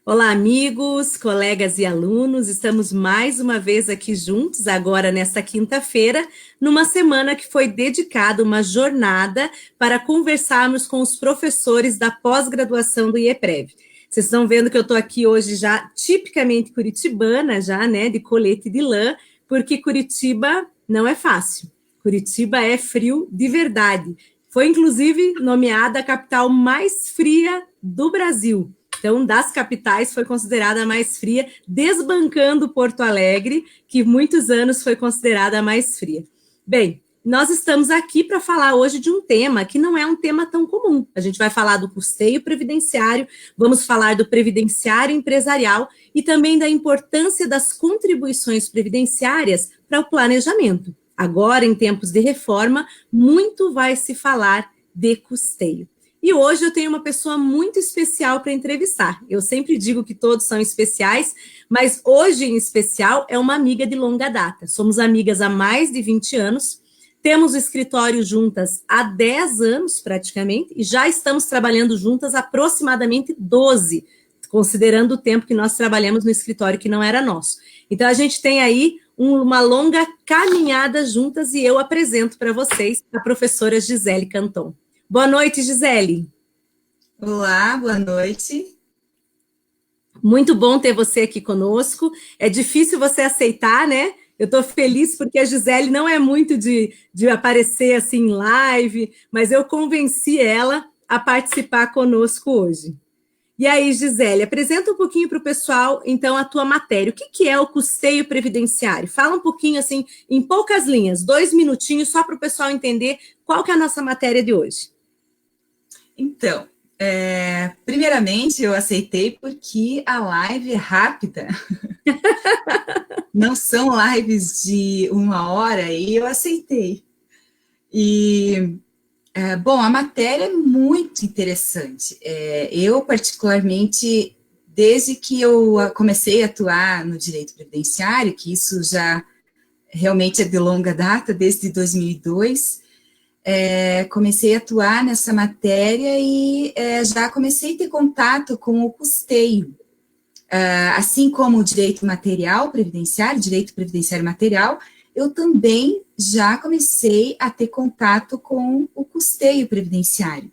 Olá, amigos, colegas e alunos. Estamos mais uma vez aqui juntos, agora nesta quinta-feira, numa semana que foi dedicada uma jornada para conversarmos com os professores da pós-graduação do IEPREV. Vocês estão vendo que eu estou aqui hoje já tipicamente curitibana, já, né, de colete de lã, porque Curitiba não é fácil. Curitiba é frio de verdade. Foi, inclusive, nomeada a capital mais fria do Brasil. Então, das capitais, foi considerada a mais fria, desbancando Porto Alegre, que muitos anos foi considerada a mais fria. Bem, nós estamos aqui para falar hoje de um tema que não é um tema tão comum. A gente vai falar do custeio previdenciário, vamos falar do previdenciário empresarial e também da importância das contribuições previdenciárias para o planejamento. Agora, em tempos de reforma, muito vai se falar de custeio. E hoje eu tenho uma pessoa muito especial para entrevistar. Eu sempre digo que todos são especiais, mas hoje em especial é uma amiga de longa data. Somos amigas há mais de 20 anos, temos o escritório juntas há 10 anos praticamente, e já estamos trabalhando juntas há aproximadamente 12, considerando o tempo que nós trabalhamos no escritório que não era nosso. Então a gente tem aí uma longa caminhada juntas e eu apresento para vocês a professora Gisele Canton. Boa noite, Gisele. Olá, boa noite. Muito bom ter você aqui conosco. É difícil você aceitar, né? Eu estou feliz porque a Gisele não é muito de aparecer assim em live, mas eu convenci ela a participar conosco hoje. E aí, Gisele, apresenta um pouquinho para o pessoal, então, a tua matéria. O que é o custeio previdenciário? Fala um pouquinho, assim, em poucas linhas, 2 minutinhos, só para o pessoal entender qual que é a nossa matéria de hoje. Então, primeiramente eu aceitei porque a live é rápida. Não são lives de 1 hora e eu aceitei. E, bom, a matéria é muito interessante. Eu, particularmente, desde que eu comecei a atuar no direito previdenciário, que isso já realmente é de longa data, desde 2002, comecei a atuar nessa matéria e já comecei a ter contato com o custeio. Assim como o direito previdenciário material, eu também já comecei a ter contato com o custeio previdenciário.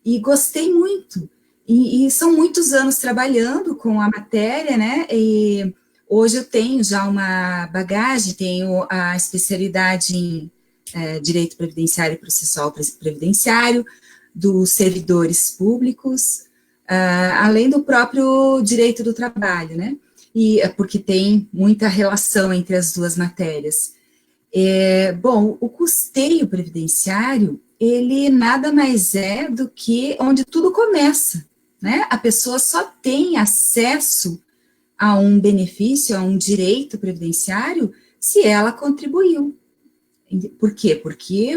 E gostei muito. E são muitos anos trabalhando com a matéria, né? E hoje eu tenho já uma bagagem, tenho a especialidade em direito previdenciário e processual previdenciário, dos servidores públicos, além do próprio direito do trabalho, né? E porque tem muita relação entre as duas matérias. Bom, o custeio previdenciário, ele nada mais é do que onde tudo começa, né? A pessoa só tem acesso a um benefício, a um direito previdenciário, se ela contribuiu. Por quê? Porque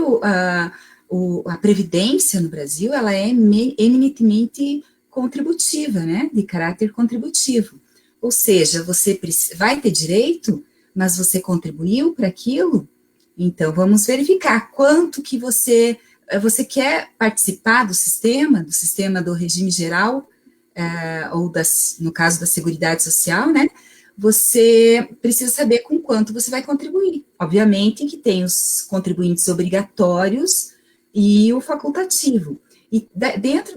a Previdência no Brasil, ela é eminentemente contributiva, né? De caráter contributivo. Ou seja, você vai ter direito, mas você contribuiu para aquilo? Então, vamos verificar quanto que você quer participar do sistema do regime geral, ou no caso da Seguridade Social, né? Você precisa saber com quanto você vai contribuir. Obviamente que tem os contribuintes obrigatórios e o facultativo. E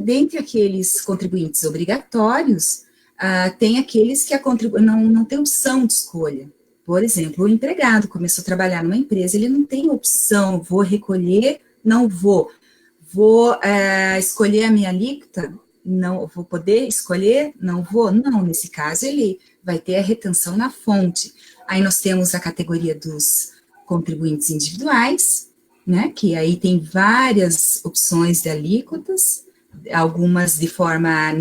dentre aqueles contribuintes obrigatórios, tem aqueles que não tem opção de escolha. Por exemplo, o empregado começou a trabalhar numa empresa, ele não tem opção, vou recolher, não vou. Vou escolher a minha alíquota, não vou poder escolher, não vou. Não, nesse caso ele vai ter a retenção na fonte. Aí nós temos a categoria dos contribuintes individuais, né, que aí tem várias opções de alíquotas, algumas de forma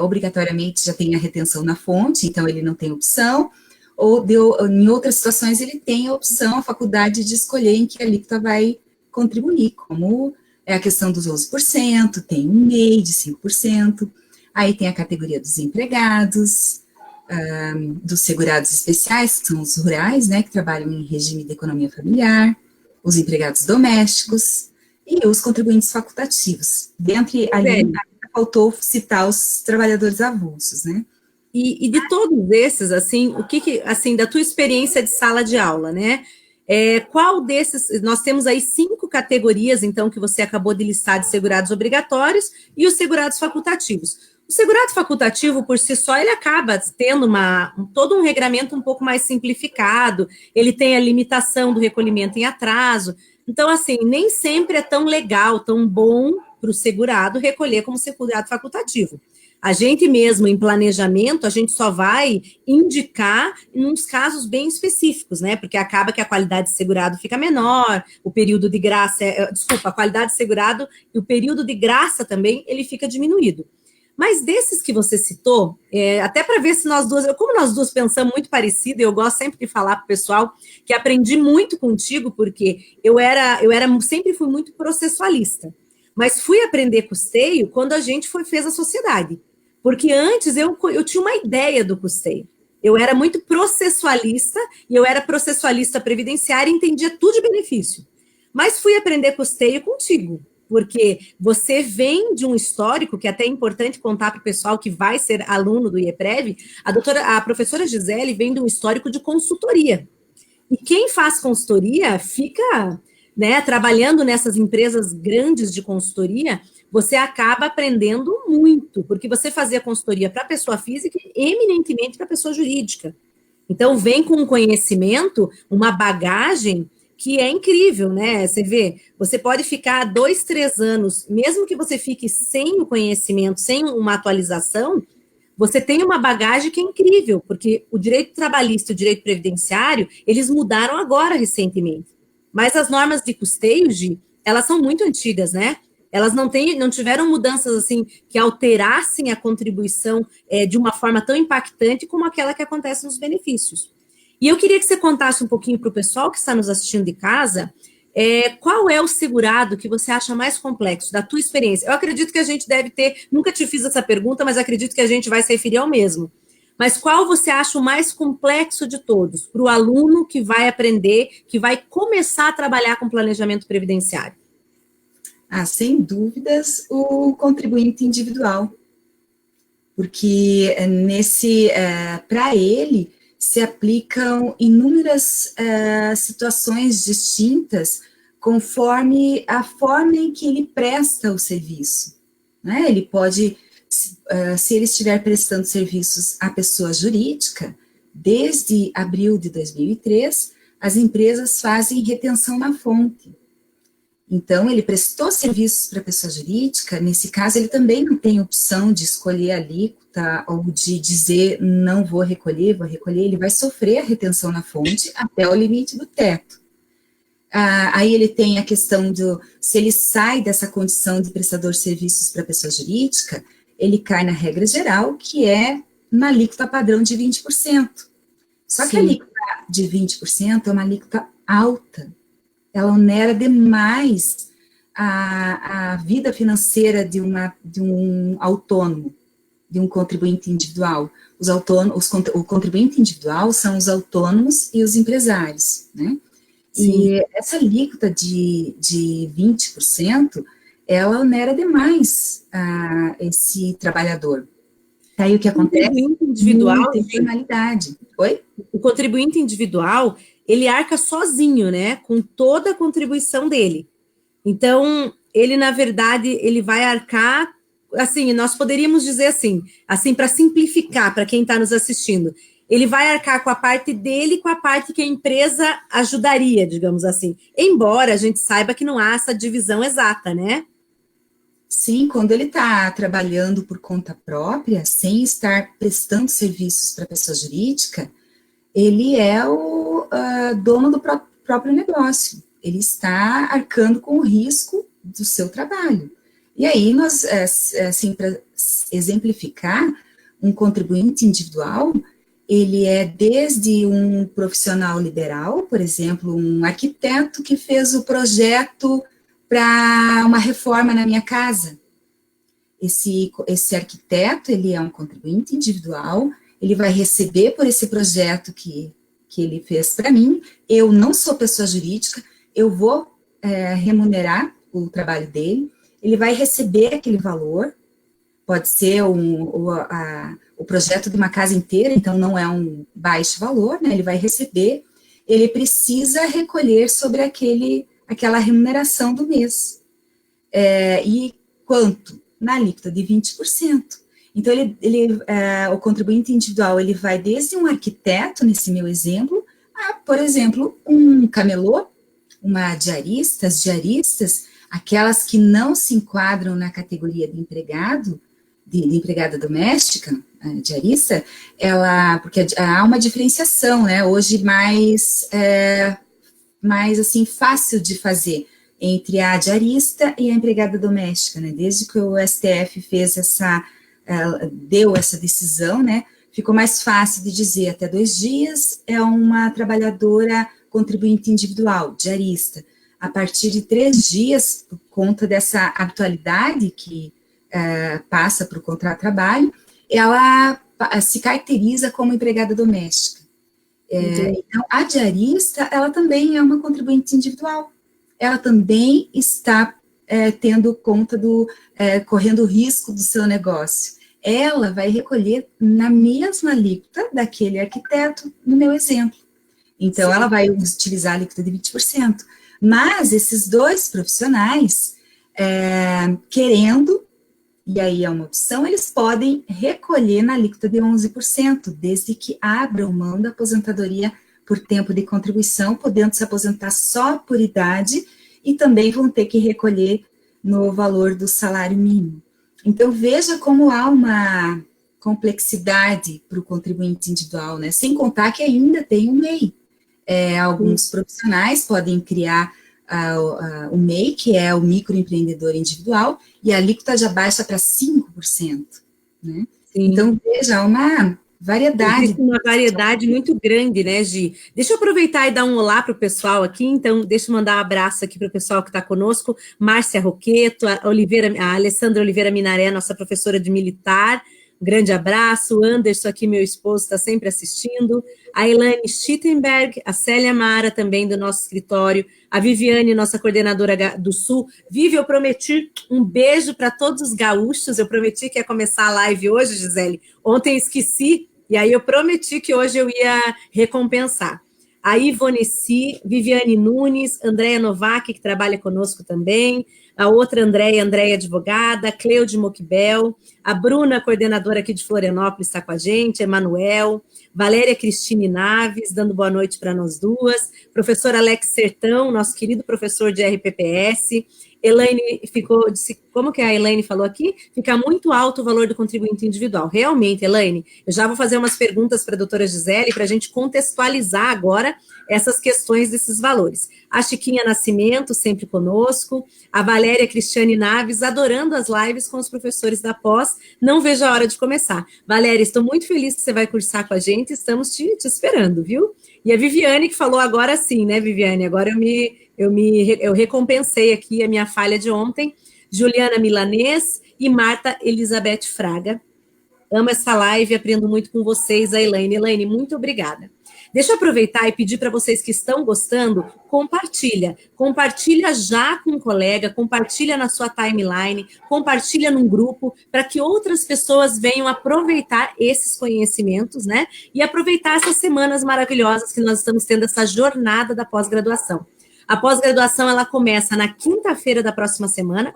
obrigatoriamente já tem a retenção na fonte, então ele não tem opção, ou em outras situações ele tem a opção, a faculdade de escolher em que alíquota vai contribuir, como é a questão dos 11%, tem um MEI de 5%, aí tem a categoria dos empregados, dos segurados especiais, que são os rurais, né, que trabalham em regime de economia familiar, os empregados domésticos e os contribuintes facultativos. Dentre ali, faltou citar os trabalhadores avulsos, né? E de todos esses, assim, assim, da tua experiência de sala de aula, né? Qual desses, nós temos aí 5 categorias, então, que você acabou de listar de segurados obrigatórios e os segurados facultativos. O segurado facultativo, por si só, ele acaba tendo todo um regramento um pouco mais simplificado, ele tem a limitação do recolhimento em atraso. Então, assim, nem sempre é tão legal, tão bom para o segurado recolher como segurado facultativo. A gente mesmo, em planejamento, a gente só vai indicar em uns casos bem específicos, né? Porque acaba que a qualidade de segurado fica menor, o período de graça, a qualidade de segurado e o período de graça também, ele fica diminuído. Mas desses que você citou, até para ver se como nós duas pensamos muito parecido, eu gosto sempre de falar para o pessoal que aprendi muito contigo, porque sempre fui muito processualista, mas fui aprender custeio quando a gente fez a sociedade. Porque antes eu tinha uma ideia do custeio. Eu era muito processualista, e eu era processualista previdenciária e entendia tudo de benefício. Mas fui aprender custeio contigo, porque você vem de um histórico, que é até importante contar para o pessoal que vai ser aluno do IEPREV, a professora Gisele vem de um histórico de consultoria. E quem faz consultoria fica, né, trabalhando nessas empresas grandes de consultoria, você acaba aprendendo muito, porque você fazia consultoria para pessoa física e eminentemente para pessoa jurídica. Então, vem com um conhecimento, uma bagagem que é incrível, né? Você vê, você pode ficar 2, 3 anos, mesmo que você fique sem o conhecimento, sem uma atualização, você tem uma bagagem que é incrível, porque o direito trabalhista e o direito previdenciário, eles mudaram agora, recentemente. Mas as normas de custeio, Gi, elas são muito antigas, né? Elas não tiveram mudanças assim que alterassem a contribuição de uma forma tão impactante como aquela que acontece nos benefícios. E eu queria que você contasse um pouquinho para o pessoal que está nos assistindo de casa, qual é o segurado que você acha mais complexo, da tua experiência? Eu acredito que a gente deve ter, nunca te fiz essa pergunta, mas acredito que a gente vai se referir ao mesmo. Mas qual você acha o mais complexo de todos, para o aluno que vai aprender, que vai começar a trabalhar com planejamento previdenciário? Sem dúvidas, o contribuinte individual, porque para ele se aplicam inúmeras situações distintas conforme a forma em que ele presta o serviço, né? Ele pode, se ele estiver prestando serviços à pessoa jurídica, desde abril de 2003, as empresas fazem retenção na fonte. Então, ele prestou serviços para a pessoa jurídica, nesse caso, ele também não tem opção de escolher a alíquota ou de dizer, não vou recolher, ele vai sofrer a retenção na fonte até o limite do teto. Aí ele tem a questão se ele sai dessa condição de prestador de serviços para a pessoa jurídica, ele cai na regra geral, que é na alíquota padrão de 20%. Só que a alíquota de 20% é uma alíquota alta. Ela onera demais a vida financeira de um autônomo, de um contribuinte individual. O contribuinte individual são os autônomos e os empresários, né? Sim. E essa alíquota de 20%, ela onera demais esse trabalhador. Aí o que acontece? O contribuinte individual tem penalidade. Oi? O contribuinte individual, ele arca sozinho, né, com toda a contribuição dele. Então, ele, na verdade, ele vai arcar, assim, nós poderíamos dizer assim para simplificar para quem está nos assistindo, ele vai arcar com a parte dele e com a parte que a empresa ajudaria, digamos assim. Embora a gente saiba que não há essa divisão exata, né? Sim, quando ele está trabalhando por conta própria, sem estar prestando serviços para a pessoa jurídica, ele é o dono do próprio negócio. Ele está arcando com o risco do seu trabalho. E aí, nós, assim, para exemplificar, um contribuinte individual, ele é desde um profissional liberal, por exemplo, um arquiteto que fez o projeto para uma reforma na minha casa. Esse arquiteto, ele é um contribuinte individual, ele vai receber por esse projeto que ele fez para mim, eu não sou pessoa jurídica, eu vou remunerar o trabalho dele, ele vai receber aquele valor, pode ser o o projeto de uma casa inteira, então não é um baixo valor, né? Ele vai receber, ele precisa recolher sobre aquela remuneração do mês. E quanto? Na alíquota de 20%. Então, o contribuinte individual, ele vai desde um arquiteto, nesse meu exemplo, a, por exemplo, um camelô, uma diarista, as diaristas, aquelas que não se enquadram na categoria de empregado, de empregada doméstica, a diarista, porque há uma diferenciação, né, hoje mais assim, fácil de fazer entre a diarista e a empregada doméstica, né, desde que o STF deu essa decisão, né, ficou mais fácil de dizer, até 2 dias é uma trabalhadora contribuinte individual, diarista. A partir de 3 dias, por conta dessa habitualidade que passa para o contrato de trabalho, ela se caracteriza como empregada doméstica. Então, a diarista, ela também é uma contribuinte individual. Ela também está tendo conta correndo o risco do seu negócio. Ela vai recolher na mesma alíquota daquele arquiteto, no meu exemplo. Então, ela vai utilizar a alíquota de 20%. Mas esses 2 profissionais, querendo, e aí é uma opção, eles podem recolher na alíquota de 11%, desde que abram mão da aposentadoria por tempo de contribuição, podendo se aposentar só por idade, e também vão ter que recolher no valor do salário mínimo. Então, veja como há uma complexidade para o contribuinte individual, né? Sem contar que ainda tem o MEI. Alguns profissionais podem criar o MEI, que é o microempreendedor individual, e a alíquota já baixa para 5%. Né? Então, veja, uma variedade. Existe uma variedade muito grande, né, Gi? Deixa eu aproveitar e dar um olá para o pessoal aqui, então deixa eu mandar um abraço aqui para o pessoal que está conosco, Márcia Roqueto, a Alessandra Oliveira Minaré, nossa professora de militar, um grande abraço, o Anderson aqui, meu esposo, está sempre assistindo, a Elaine Schittenberg, a Célia Mara, também do nosso escritório, a Viviane, nossa coordenadora do Sul. Vivi, eu prometi um beijo para todos os gaúchos, eu prometi que ia começar a live hoje, Gisele, ontem esqueci, e aí eu prometi que hoje eu ia recompensar. A Ivoneci, Viviane Nunes, Andréia Novak, que trabalha conosco também, a outra Andréia advogada, Cleude Moquibel, a Bruna, coordenadora aqui de Florianópolis, está com a gente, Emanuel, Valéria Cristine Naves, dando boa noite para nós duas, professor Alex Sertão, nosso querido professor de RPPS, Elaine disse, como que a Elaine falou aqui? Fica muito alto o valor do contribuinte individual. Realmente, Elaine, eu já vou fazer umas perguntas para a doutora Gisele para a gente contextualizar agora essas questões desses valores. A Chiquinha Nascimento, sempre conosco, a Valéria Cristiane Naves, adorando as lives com os professores da pós, não vejo a hora de começar. Valéria, estou muito feliz que você vai cursar com a gente, estamos te esperando, viu? E a Viviane, que falou agora sim, né, Viviane? Agora eu recompensei aqui a minha falha de ontem. Juliana Milanês e Marta Elizabeth Fraga. Amo essa live, aprendo muito com vocês, a Elaine. Elaine, muito obrigada. Deixa eu aproveitar e pedir para vocês que estão gostando, compartilha. Compartilha já com um colega, compartilha na sua timeline, compartilha num grupo, para que outras pessoas venham aproveitar esses conhecimentos, né? E aproveitar essas semanas maravilhosas que nós estamos tendo, essa jornada da pós-graduação. A pós-graduação, ela começa na quinta-feira da próxima semana,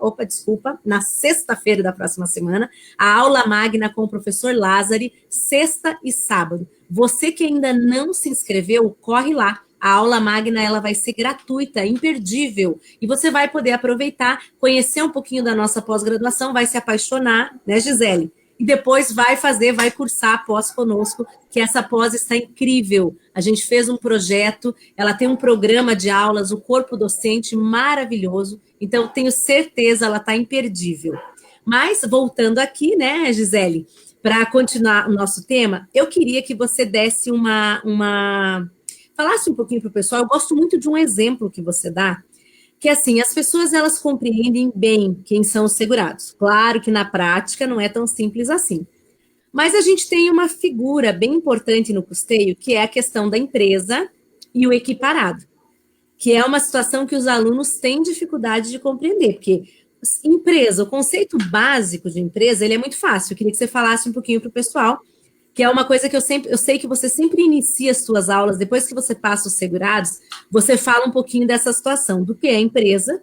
na sexta-feira da próxima semana, a aula magna com o professor Lázari, sexta e sábado. Você que ainda não se inscreveu, corre lá. A aula magna, ela vai ser gratuita, imperdível, e você vai poder aproveitar, conhecer um pouquinho da nossa pós-graduação, vai se apaixonar, né, Gisele? E depois vai cursar a pós conosco, que essa pós está incrível. A gente fez um projeto, ela tem um programa de aulas, o corpo docente maravilhoso, então tenho certeza ela está imperdível. Mas, voltando aqui, né, Gisele, para continuar o nosso tema, eu queria que você desse falasse um pouquinho para o pessoal, eu gosto muito de um exemplo que você dá, que assim, as pessoas elas compreendem bem quem são os segurados. Claro que na prática não é tão simples assim. Mas a gente tem uma figura bem importante no custeio, que é a questão da empresa e o equiparado, que é uma situação que os alunos têm dificuldade de compreender, porque empresa, o conceito básico de empresa, ele é muito fácil. Eu queria que você falasse um pouquinho para o pessoal, que é uma coisa que eu sei que você sempre inicia as suas aulas, depois que você passa os segurados, você fala um pouquinho dessa situação, do que é a empresa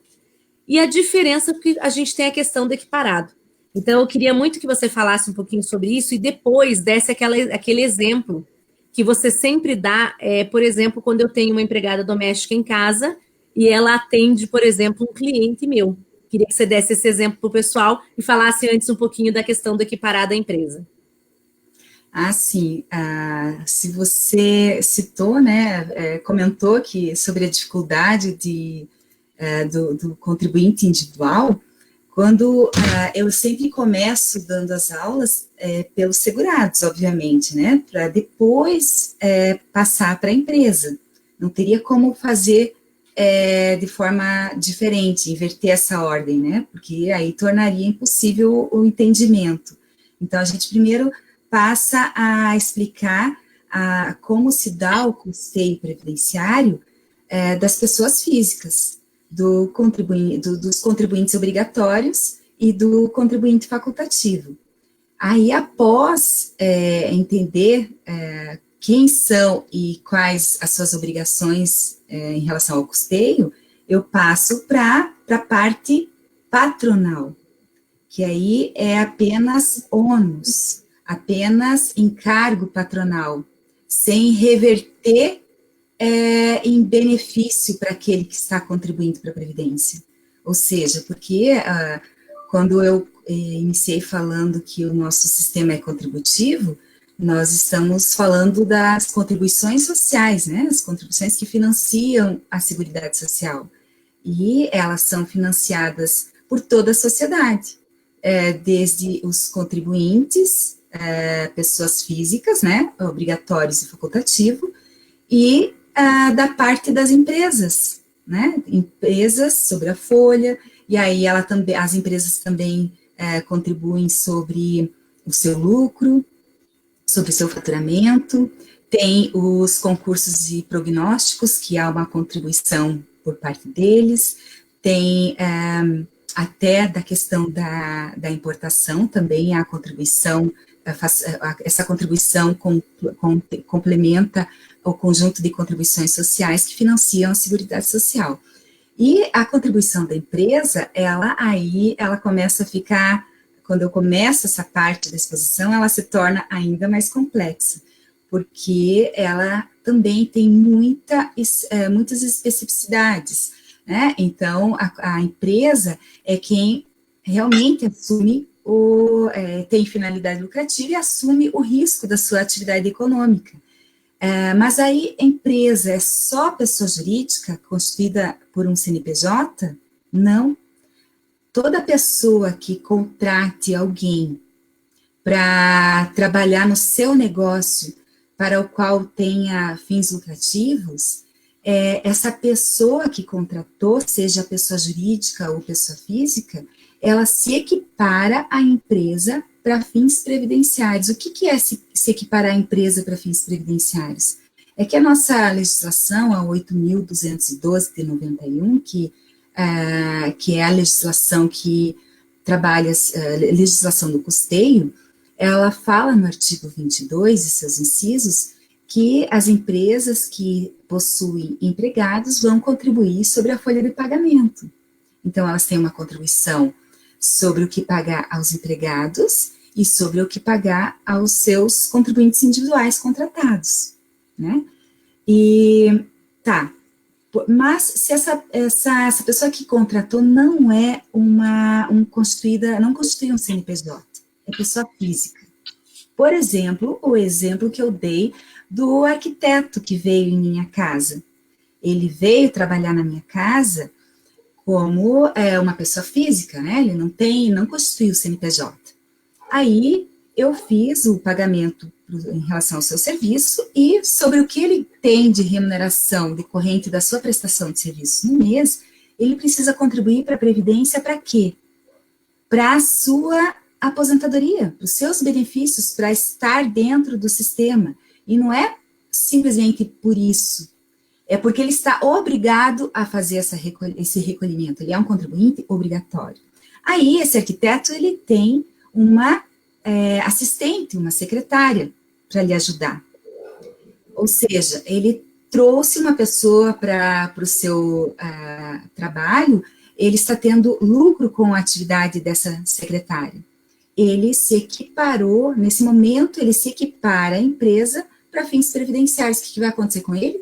e a diferença, porque a gente tem a questão do equiparado. Então, eu queria muito que você falasse um pouquinho sobre isso e depois desse aquele exemplo que você sempre dá, por exemplo, quando eu tenho uma empregada doméstica em casa e ela atende, por exemplo, um cliente meu. Queria que você desse esse exemplo para o pessoal e falasse antes um pouquinho da questão do equiparado à empresa. Ah, sim. Se você citou, né, comentou que sobre a dificuldade do contribuinte individual, quando eu sempre começo dando as aulas pelos segurados, obviamente, né, para depois passar para a empresa. Não teria como fazer de forma diferente, inverter essa ordem, né, porque aí tornaria impossível o entendimento. Então, a gente primeiro passa a explicar como se dá o custeio previdenciário das pessoas físicas, dos contribuintes obrigatórios e do contribuinte facultativo. Aí, após entender quem são e quais as suas obrigações em relação ao custeio, eu passo para a parte patronal, que aí é apenas ônus, apenas encargo patronal, sem reverter em benefício para aquele que está contribuindo para a Previdência. Ou seja, porque quando eu iniciei falando que o nosso sistema é contributivo, nós estamos falando das contribuições sociais, né, as contribuições que financiam a Seguridade Social, e elas são financiadas por toda a sociedade, desde os contribuintes, pessoas físicas, né, obrigatórios e facultativo, e da parte das empresas, né, empresas sobre a folha, e aí as empresas também contribuem sobre o seu lucro, sobre o seu faturamento, tem os concursos e prognósticos, que há uma contribuição por parte deles, tem até da questão da importação, também a contribuição, essa contribuição complementa o conjunto de contribuições sociais que financiam a Seguridade Social. E a contribuição da empresa, ela começa a ficar, quando eu começo essa parte da exposição, ela se torna ainda mais complexa, porque ela também tem muitas especificidades, né? Então, a empresa é quem realmente assume tem finalidade lucrativa e assume o risco da sua atividade econômica. Mas aí a empresa é só pessoa jurídica constituída por um CNPJ? Não. Toda pessoa que contrate alguém para trabalhar no seu negócio para o qual tenha fins lucrativos, essa pessoa que contratou, seja pessoa jurídica ou pessoa física, ela se equipara à empresa para fins previdenciários. O que é se equiparar à empresa para fins previdenciários? É que a nossa legislação, a 8.212 de 91, que é a legislação que trabalha, legislação do custeio, ela fala no artigo 22 e seus incisos, que as empresas que possuem empregados vão contribuir sobre a folha de pagamento. Então, elas têm uma contribuição sobre o que pagar aos empregados e sobre o que pagar aos seus contribuintes individuais contratados, né? E, mas se essa pessoa que contratou não é não constitui um CNPJ, é pessoa física. Por exemplo, o exemplo que eu dei do arquiteto que veio em minha casa. Ele veio trabalhar na minha casa como uma pessoa física, né? Ele não constitui o CNPJ. Aí, eu fiz o pagamento em relação ao seu serviço e sobre o que ele tem de remuneração decorrente da sua prestação de serviço no mês, ele precisa contribuir para a Previdência para quê? Para a sua aposentadoria, para os seus benefícios, para estar dentro do sistema. E não é simplesmente por isso. É porque ele está obrigado a fazer esse recolhimento. Ele é um contribuinte obrigatório. Aí, esse arquiteto, ele tem uma assistente, uma secretária, para lhe ajudar. Ou seja, ele trouxe uma pessoa para o seu trabalho, ele está tendo lucro com a atividade dessa secretária. Ele se equiparou, nesse momento, ele se equipara à empresa para fins previdenciários. O que vai acontecer com ele?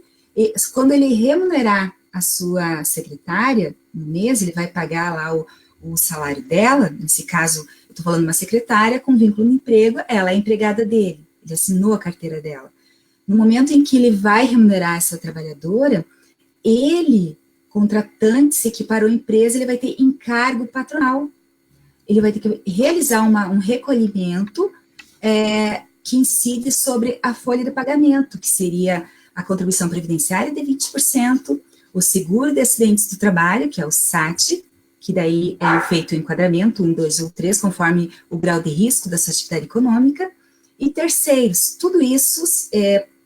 Quando ele remunerar a sua secretária, no mês, ele vai pagar lá o salário dela, nesse caso, eu estou falando de uma secretária com vínculo no emprego, ela é empregada dele, ele assinou a carteira dela. No momento em que ele vai remunerar essa trabalhadora, ele, contratante, se equiparou à empresa, ele vai ter encargo patronal. Ele vai ter que realizar um recolhimento que incide sobre a folha de pagamento, que seria a contribuição previdenciária de 20%, o seguro de acidentes do trabalho, que é o SAT, que daí é feito o enquadramento, 1, 2 ou 3, conforme o grau de risco da sua atividade econômica, e terceiros. Tudo isso,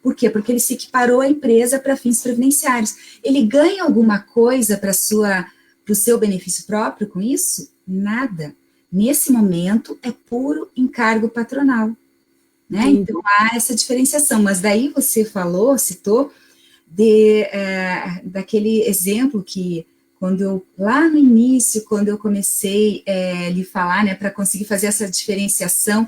por quê? Porque ele se equiparou à empresa para fins previdenciários. Ele ganha alguma coisa para o seu benefício próprio com isso? Nada. Nesse momento, é puro encargo patronal, né? Então, há essa diferenciação. Mas daí você citou, daquele exemplo que, lá no início, quando eu comecei a lhe falar, né, para conseguir fazer essa diferenciação,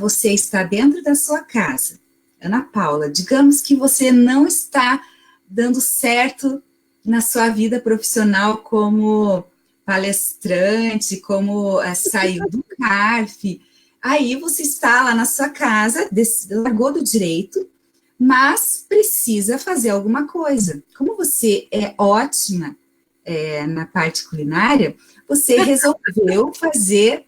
você está dentro da sua casa. Ana Paula, digamos que você não está dando certo na sua vida profissional como palestrante, como saiu do CARF, aí você está lá na sua casa, largou do direito, mas precisa fazer alguma coisa. Como você é ótima na parte culinária, você resolveu fazer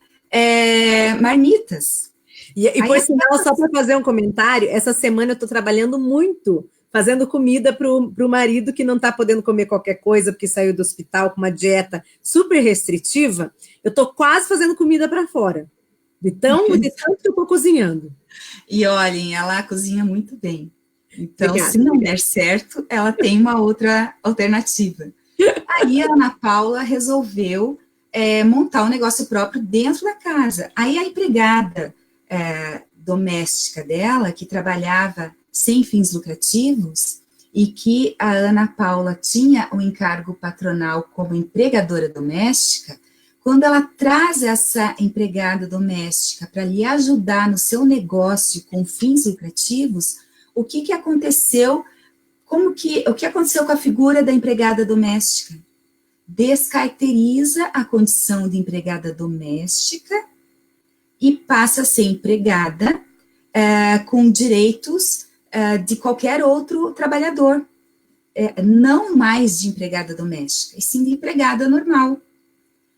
marmitas. E por sinal, só para fazer um comentário, essa semana eu estou trabalhando muito, fazendo comida para o marido que não está podendo comer qualquer coisa, porque saiu do hospital com uma dieta super restritiva. Eu estou quase fazendo comida para fora, de tanto que eu estou cozinhando. E olhem, ela cozinha muito bem. Então, se não der certo, ela tem uma outra alternativa. Aí a Ana Paula resolveu montar um negócio próprio dentro da casa. Aí a empregada doméstica dela, que trabalhava sem fins lucrativos, e que a Ana Paula tinha o encargo patronal como empregadora doméstica, quando ela traz essa empregada doméstica para lhe ajudar no seu negócio com fins lucrativos, o que aconteceu? O que aconteceu com a figura da empregada doméstica? Descaracteriza a condição de empregada doméstica e passa a ser empregada com direitos de qualquer outro trabalhador, não mais de empregada doméstica, e sim de empregada normal.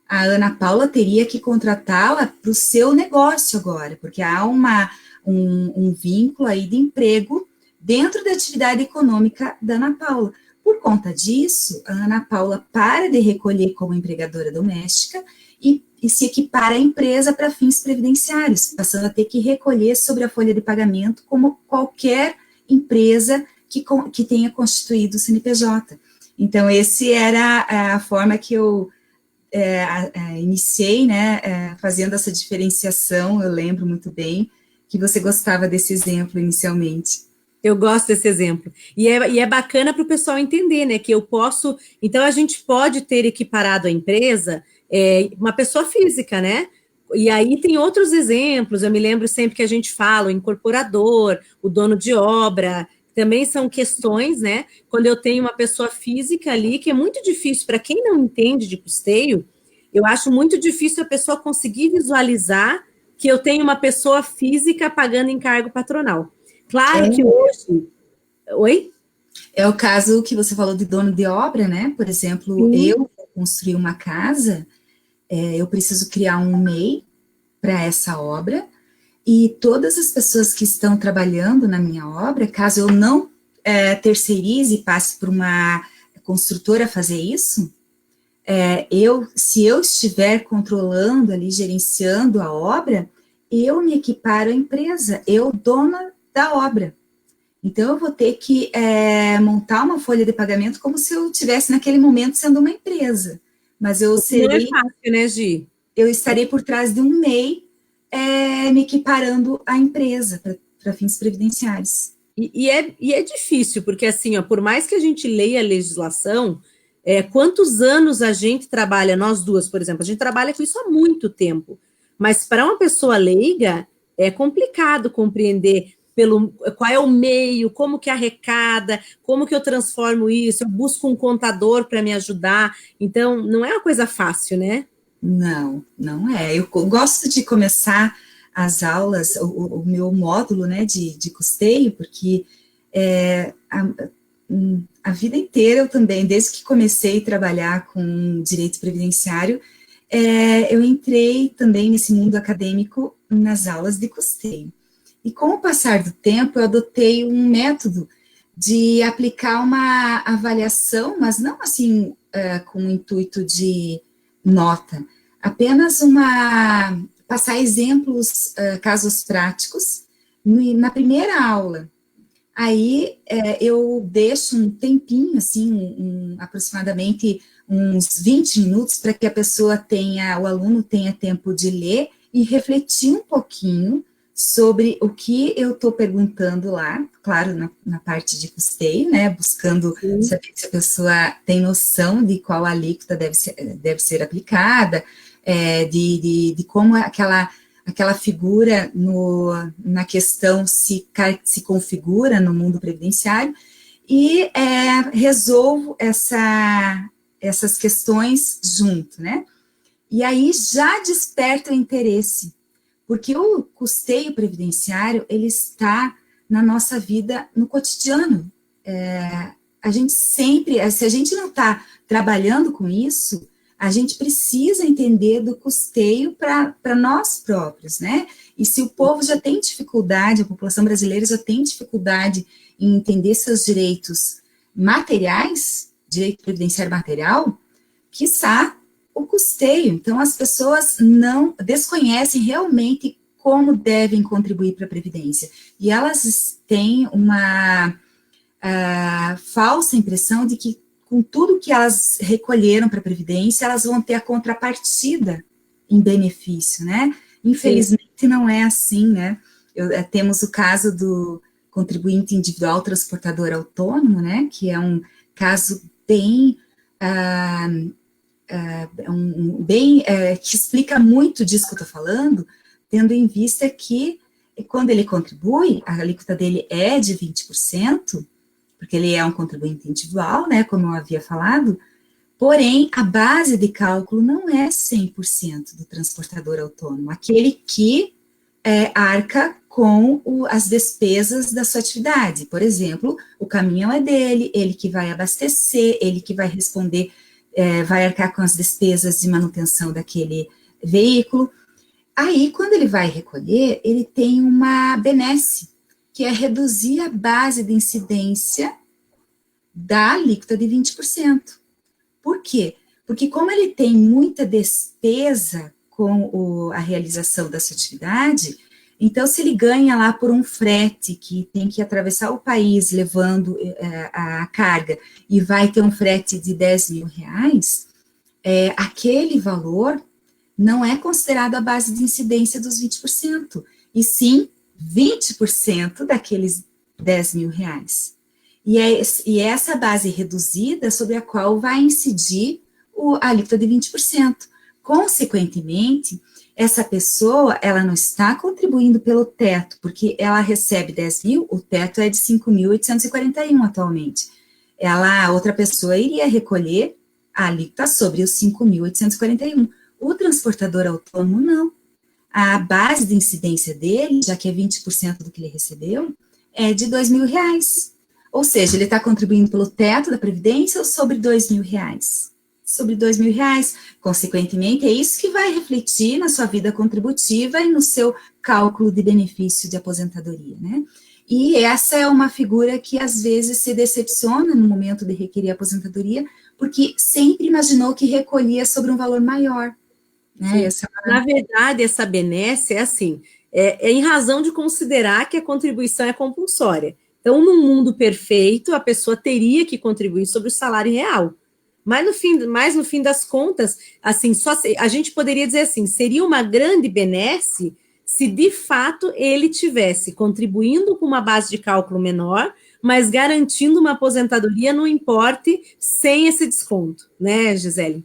A Ana Paula teria que contratá-la para o seu negócio agora, porque há um vínculo aí de emprego dentro da atividade econômica da Ana Paula. Por conta disso, a Ana Paula para de recolher como empregadora doméstica e se equipara à empresa para fins previdenciários, passando a ter que recolher sobre a folha de pagamento como qualquer empresa que tenha constituído o CNPJ. Então, essa era a forma que eu iniciei, né, fazendo essa diferenciação. Eu lembro muito bem que você gostava desse exemplo inicialmente. Eu gosto desse exemplo. E é bacana para o pessoal entender, né, que eu posso... Então, a gente pode ter equiparado a empresa uma pessoa física, né? E aí tem outros exemplos, eu me lembro sempre que a gente fala, o incorporador, o dono de obra, também são questões, né? Quando eu tenho uma pessoa física ali, que é muito difícil, para quem não entende de custeio, eu acho muito difícil a pessoa conseguir visualizar que eu tenho uma pessoa física pagando encargo patronal. Claro que hoje... Oi? É o caso que você falou de dono de obra, né? Por exemplo, eu construí uma casa, eu preciso criar um MEI para essa obra, e todas as pessoas que estão trabalhando na minha obra, caso eu não terceirize e passe por uma construtora fazer isso, se eu estiver controlando ali, gerenciando a obra, eu me equiparo à empresa, eu dona da obra. Então, eu vou ter que montar uma folha de pagamento como se eu estivesse naquele momento sendo uma empresa. Mas eu serei... Não é fácil, né, Gi? Eu estarei por trás de um MEI me equiparando à empresa, para fins previdenciários. E é difícil, porque assim, ó, por mais que a gente leia a legislação, quantos anos a gente trabalha, nós duas, por exemplo, a gente trabalha com isso há muito tempo, mas para uma pessoa leiga, é complicado compreender qual é o meio, como que arrecada, como que eu transformo isso, eu busco um contador para me ajudar, então não é uma coisa fácil, né? Não, não é. Eu gosto de começar as aulas, o meu módulo, né, de custeio, porque a vida inteira eu também, desde que comecei a trabalhar com direito previdenciário, eu entrei também nesse mundo acadêmico nas aulas de custeio. E com o passar do tempo, eu adotei um método de aplicar uma avaliação, mas não assim, com o intuito de nota, apenas passar exemplos, casos práticos, na primeira aula. Aí eu deixo um tempinho, assim, aproximadamente uns 20 minutos, para que o aluno tenha tempo de ler e refletir um pouquinho sobre o que eu estou perguntando lá, claro, na parte de custeio, né, buscando saber se a pessoa tem noção de qual alíquota deve ser aplicada, de como aquela figura na questão se configura no mundo previdenciário, e resolvo essas questões junto, né? E aí já desperta o interesse, porque o custeio previdenciário, ele está na nossa vida, no cotidiano. A gente sempre, se a gente não está trabalhando com isso, a gente precisa entender do custeio para nós próprios, né? E se o povo já tem dificuldade, a população brasileira já tem dificuldade em entender seus direitos materiais, direito previdenciário material, quiçá o custeio. Então, as pessoas não desconhecem realmente como devem contribuir para a Previdência. E elas têm uma falsa impressão de que, com tudo que elas recolheram para a Previdência, elas vão ter a contrapartida em benefício, né? Infelizmente, sim, não é assim, né? Temos o caso do contribuinte individual transportador autônomo, né? Que é um caso bem... que explica muito disso que eu estou falando, tendo em vista que, quando ele contribui, a alíquota dele é de 20%, porque ele é um contribuinte individual, né, como eu havia falado, porém, a base de cálculo não é 100% do transportador autônomo, aquele que arca com as despesas da sua atividade. Por exemplo, o caminhão é dele, ele que vai abastecer, ele que vai responder, vai arcar com as despesas de manutenção daquele veículo. Aí, quando ele vai recolher, ele tem uma benesse, que é reduzir a base de incidência da alíquota de 20%. Por quê? Porque como ele tem muita despesa com a realização da sua atividade, então se ele ganha lá por um frete que tem que atravessar o país levando a carga e vai ter um frete de 10 mil reais, aquele valor não é considerado a base de incidência dos 20%, e sim 20% daqueles 10 mil reais. E é essa base reduzida sobre a qual vai incidir a alíquota de 20%. Consequentemente, essa pessoa, ela não está contribuindo pelo teto, porque ela recebe 10 mil, o teto é de 5.841 atualmente. Outra pessoa iria recolher a alíquota sobre os 5.841. O transportador autônomo, não. A base de incidência dele, já que é 20% do que ele recebeu, é de 2 mil reais. Ou seja, ele está contribuindo pelo teto da Previdência ou sobre 2 mil reais? Sobre 2 mil reais. Consequentemente, é isso que vai refletir na sua vida contributiva e no seu cálculo de benefício de aposentadoria, né? E essa é uma figura que, às vezes, se decepciona no momento de requerer aposentadoria, porque sempre imaginou que recolhia sobre um valor maior. Né? Na verdade, essa benesse é assim, em razão de considerar que a contribuição é compulsória. Então, num mundo perfeito, a pessoa teria que contribuir sobre o salário real. Mas no fim das contas, assim, a gente poderia dizer assim, seria uma grande benesse se de fato ele tivesse contribuindo com uma base de cálculo menor, mas garantindo uma aposentadoria no importe sem esse desconto, né, Gisele?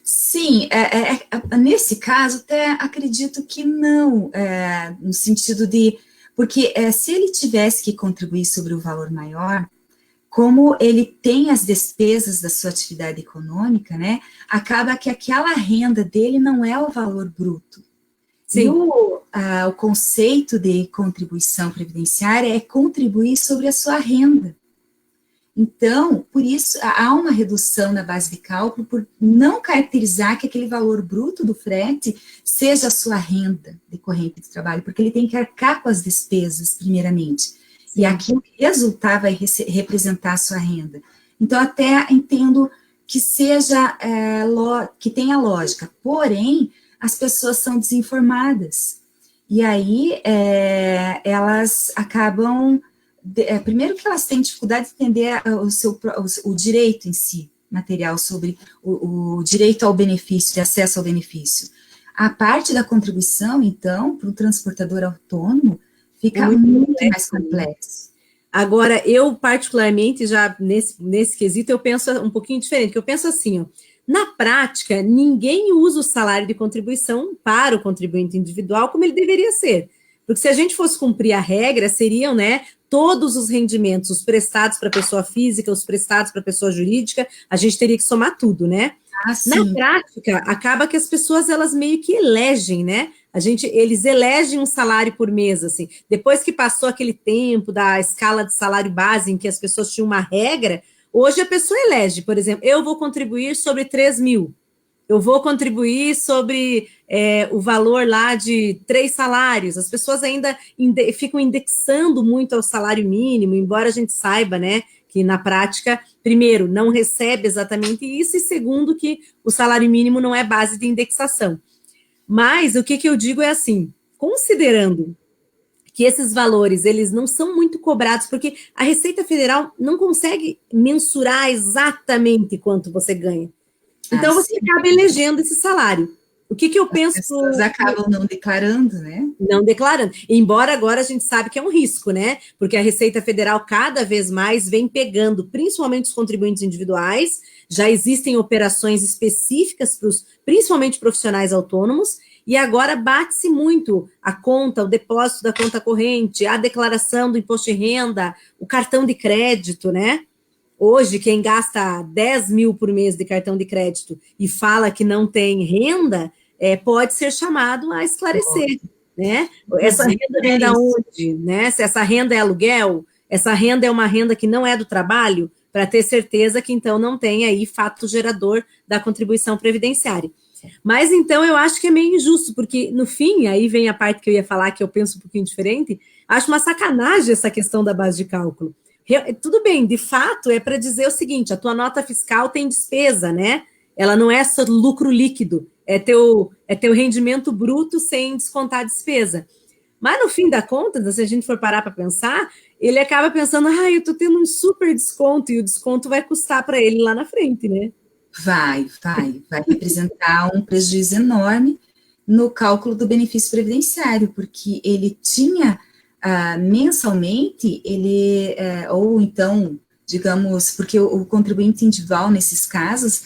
Sim, nesse caso, até acredito que não, no sentido de, porque se ele tivesse que contribuir sobre o valor maior, como ele tem as despesas da sua atividade econômica, né, acaba que aquela renda dele não é o valor bruto. Sim. E o conceito de contribuição previdenciária é contribuir sobre a sua renda. Então, por isso, há uma redução na base de cálculo por não caracterizar que aquele valor bruto do frete seja a sua renda decorrente do trabalho, porque ele tem que arcar com as despesas, primeiramente. Sim. E aquilo que resultar vai representar a sua renda. Então, até entendo que seja, que tenha lógica, porém, as pessoas são desinformadas. E aí, elas acabam... primeiro que elas têm dificuldade de entender o direito em si, material, sobre o direito ao benefício, de acesso ao benefício. A parte da contribuição, então, para o transportador autônomo, fica muito mais complexo. Agora, eu particularmente, já nesse quesito, eu penso um pouquinho diferente, que eu penso assim, ó, na prática, ninguém usa o salário de contribuição para o contribuinte individual como ele deveria ser. Porque se a gente fosse cumprir a regra, seriam, né, todos os rendimentos, os prestados para pessoa física, os prestados para pessoa jurídica, a gente teria que somar tudo, né? Na prática, acaba que as pessoas, elas meio que elegem, né? Eles elegem um salário por mês, assim. Depois que passou aquele tempo da escala de salário base, em que as pessoas tinham uma regra, hoje a pessoa elege, por exemplo, eu vou contribuir sobre 3 mil. Eu vou contribuir sobre o valor lá de 3 salários. As pessoas ainda ficam indexando muito ao salário mínimo, embora a gente saiba, né, que na prática, primeiro, não recebe exatamente isso, e segundo, que o salário mínimo não é base de indexação. Mas o que eu digo é assim, considerando que esses valores, eles não são muito cobrados, porque a Receita Federal não consegue mensurar exatamente quanto você ganha. Então, você acaba elegendo esse salário. O que eu penso... As pessoas acabam não declarando, né? Não declarando. Embora agora a gente sabe que é um risco, né? Porque a Receita Federal cada vez mais vem pegando, principalmente os contribuintes individuais, já existem operações específicas para os, principalmente profissionais autônomos, e agora bate-se muito a conta, o depósito da conta corrente, a declaração do imposto de renda, o cartão de crédito, né? Hoje, quem gasta 10 mil por mês de cartão de crédito e fala que não tem renda, pode ser chamado a esclarecer, né? Essa renda vem da onde, né? Se essa renda é aluguel, essa renda é uma renda que não é do trabalho, para ter certeza que, então, não tem aí fato gerador da contribuição previdenciária. Mas, então, eu acho que é meio injusto, porque, no fim, aí vem a parte que eu ia falar, que eu penso um pouquinho diferente, acho uma sacanagem essa questão da base de cálculo. Tudo bem, de fato, é para dizer o seguinte, a tua nota fiscal tem despesa, né? Ela não é só lucro líquido, é teu rendimento bruto sem descontar a despesa. Mas, no fim da conta, se a gente for parar para pensar, ele acaba pensando, eu estou tendo um super desconto, e o desconto vai custar para ele lá na frente, né? Vai representar um prejuízo enorme no cálculo do benefício previdenciário, porque ele tinha... mensalmente, ou então, digamos, porque o contribuinte individual, nesses casos,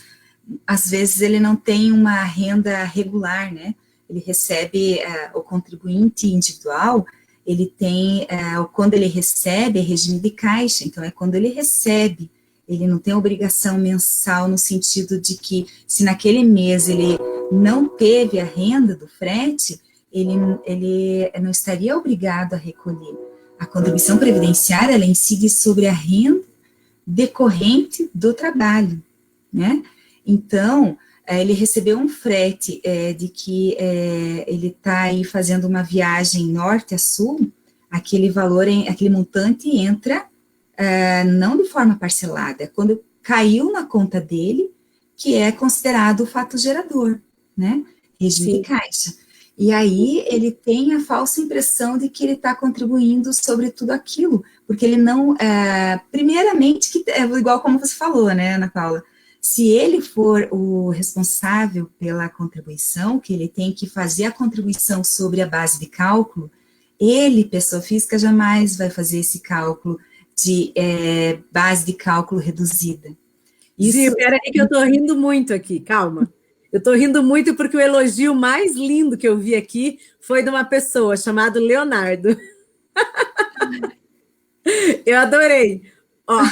às vezes ele não tem uma renda regular, né? Ele recebe, o contribuinte individual, ele tem, quando ele recebe, é regime de caixa, então é quando ele recebe, ele não tem obrigação mensal no sentido de que, se naquele mês ele não teve a renda do frete, ele não estaria obrigado a recolher. A contribuição previdenciária, ela incide sobre a renda decorrente do trabalho, né? Então, ele recebeu um frete de que ele está aí fazendo uma viagem norte a sul, aquele valor, aquele montante entra não de forma parcelada, é quando caiu na conta dele, que é considerado o fato gerador, né? Regime de caixa. E aí ele tem a falsa impressão de que ele está contribuindo sobre tudo aquilo, porque ele não, primeiramente, igual como você falou, né, Ana Paula, Se ele for o responsável pela contribuição, que ele tem que fazer a contribuição sobre a base de cálculo, ele, pessoa física, jamais vai fazer esse cálculo de base de cálculo reduzida. Gi, peraí que eu estou rindo muito aqui, calma. Eu estou rindo muito porque o elogio mais lindo que eu vi aqui foi de uma pessoa chamada Leonardo. Eu adorei. Ó,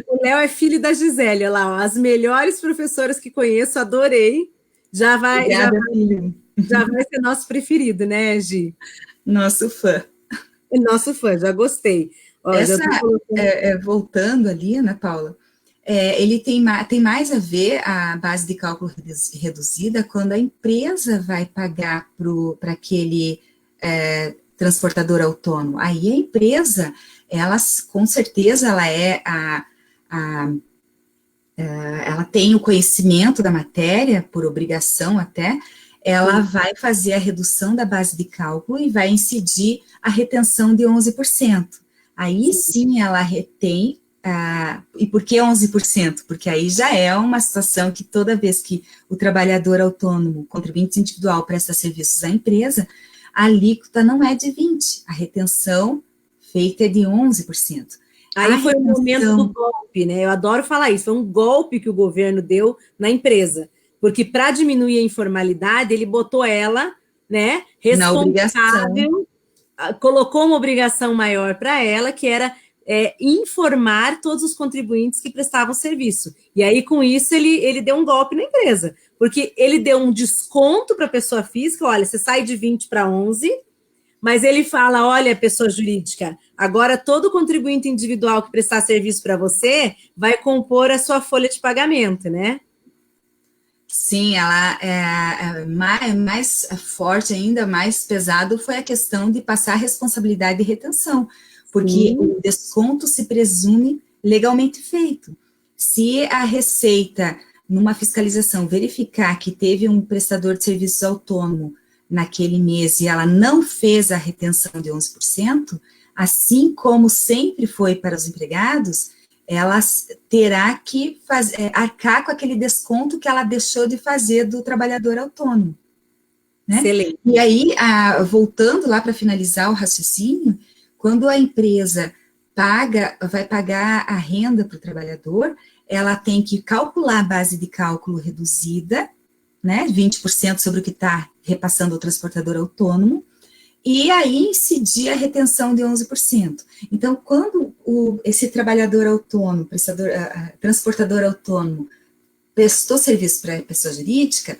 o Léo é filho da Gisele, olha lá, ó, as melhores professoras que conheço, adorei. Obrigada, já vai ser nosso preferido, né, Gi? Nosso fã. Nosso fã, já gostei. Ó, voltando ali, Ana Paula, ele tem mais a ver a base de cálculo reduzida quando a empresa vai pagar para aquele transportador autônomo. Aí a empresa, com certeza, ela tem o conhecimento da matéria, por obrigação até, ela vai fazer a redução da base de cálculo e vai incidir a retenção de 11%. Aí sim ela retém. E por que 11%? Porque aí já é uma situação que toda vez que o trabalhador autônomo, contribuinte individual, presta serviços à empresa, a alíquota não é de 20%, a retenção feita é de 11%. Aí foi o momento do golpe, né? Eu adoro falar isso, foi um golpe que o governo deu na empresa, porque para diminuir a informalidade, ele botou ela, né, responsável, colocou uma obrigação maior para ela, que era informar todos os contribuintes que prestavam serviço. E aí, com isso, ele deu um golpe na empresa, porque ele deu um desconto para a pessoa física, olha, você sai de 20 para 11, mas ele fala, olha, pessoa jurídica, agora todo contribuinte individual que prestar serviço para você vai compor a sua folha de pagamento, né? Sim, ela mais forte ainda, mais pesado foi a questão de passar a responsabilidade de retenção, porque o desconto se presume legalmente feito. Se a Receita, numa fiscalização, verificar que teve um prestador de serviços autônomo naquele mês e ela não fez a retenção de 11%, assim como sempre foi para os empregados, ela terá que arcar com aquele desconto que ela deixou de fazer do trabalhador autônomo. Né? Excelente. E aí, voltando lá para finalizar o raciocínio, quando a empresa vai pagar a renda para o trabalhador, ela tem que calcular a base de cálculo reduzida, né, 20% sobre o que está repassando ao transportador autônomo, e aí incidir a retenção de 11%. Então, quando esse trabalhador autônomo, transportador autônomo, prestou serviço para a pessoa jurídica,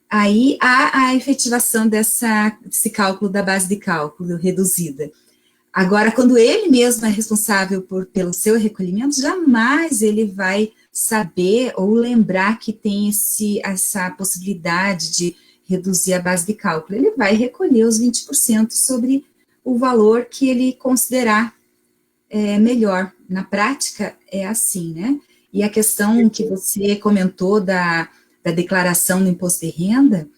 aí há a efetivação desse cálculo da base de cálculo reduzida. Agora, quando ele mesmo é responsável pelo seu recolhimento, jamais ele vai saber ou lembrar que tem essa possibilidade de reduzir a base de cálculo. Ele vai recolher os 20% sobre o valor que ele considerar melhor. Na prática, é assim, né? E a questão que você comentou da declaração do imposto de renda,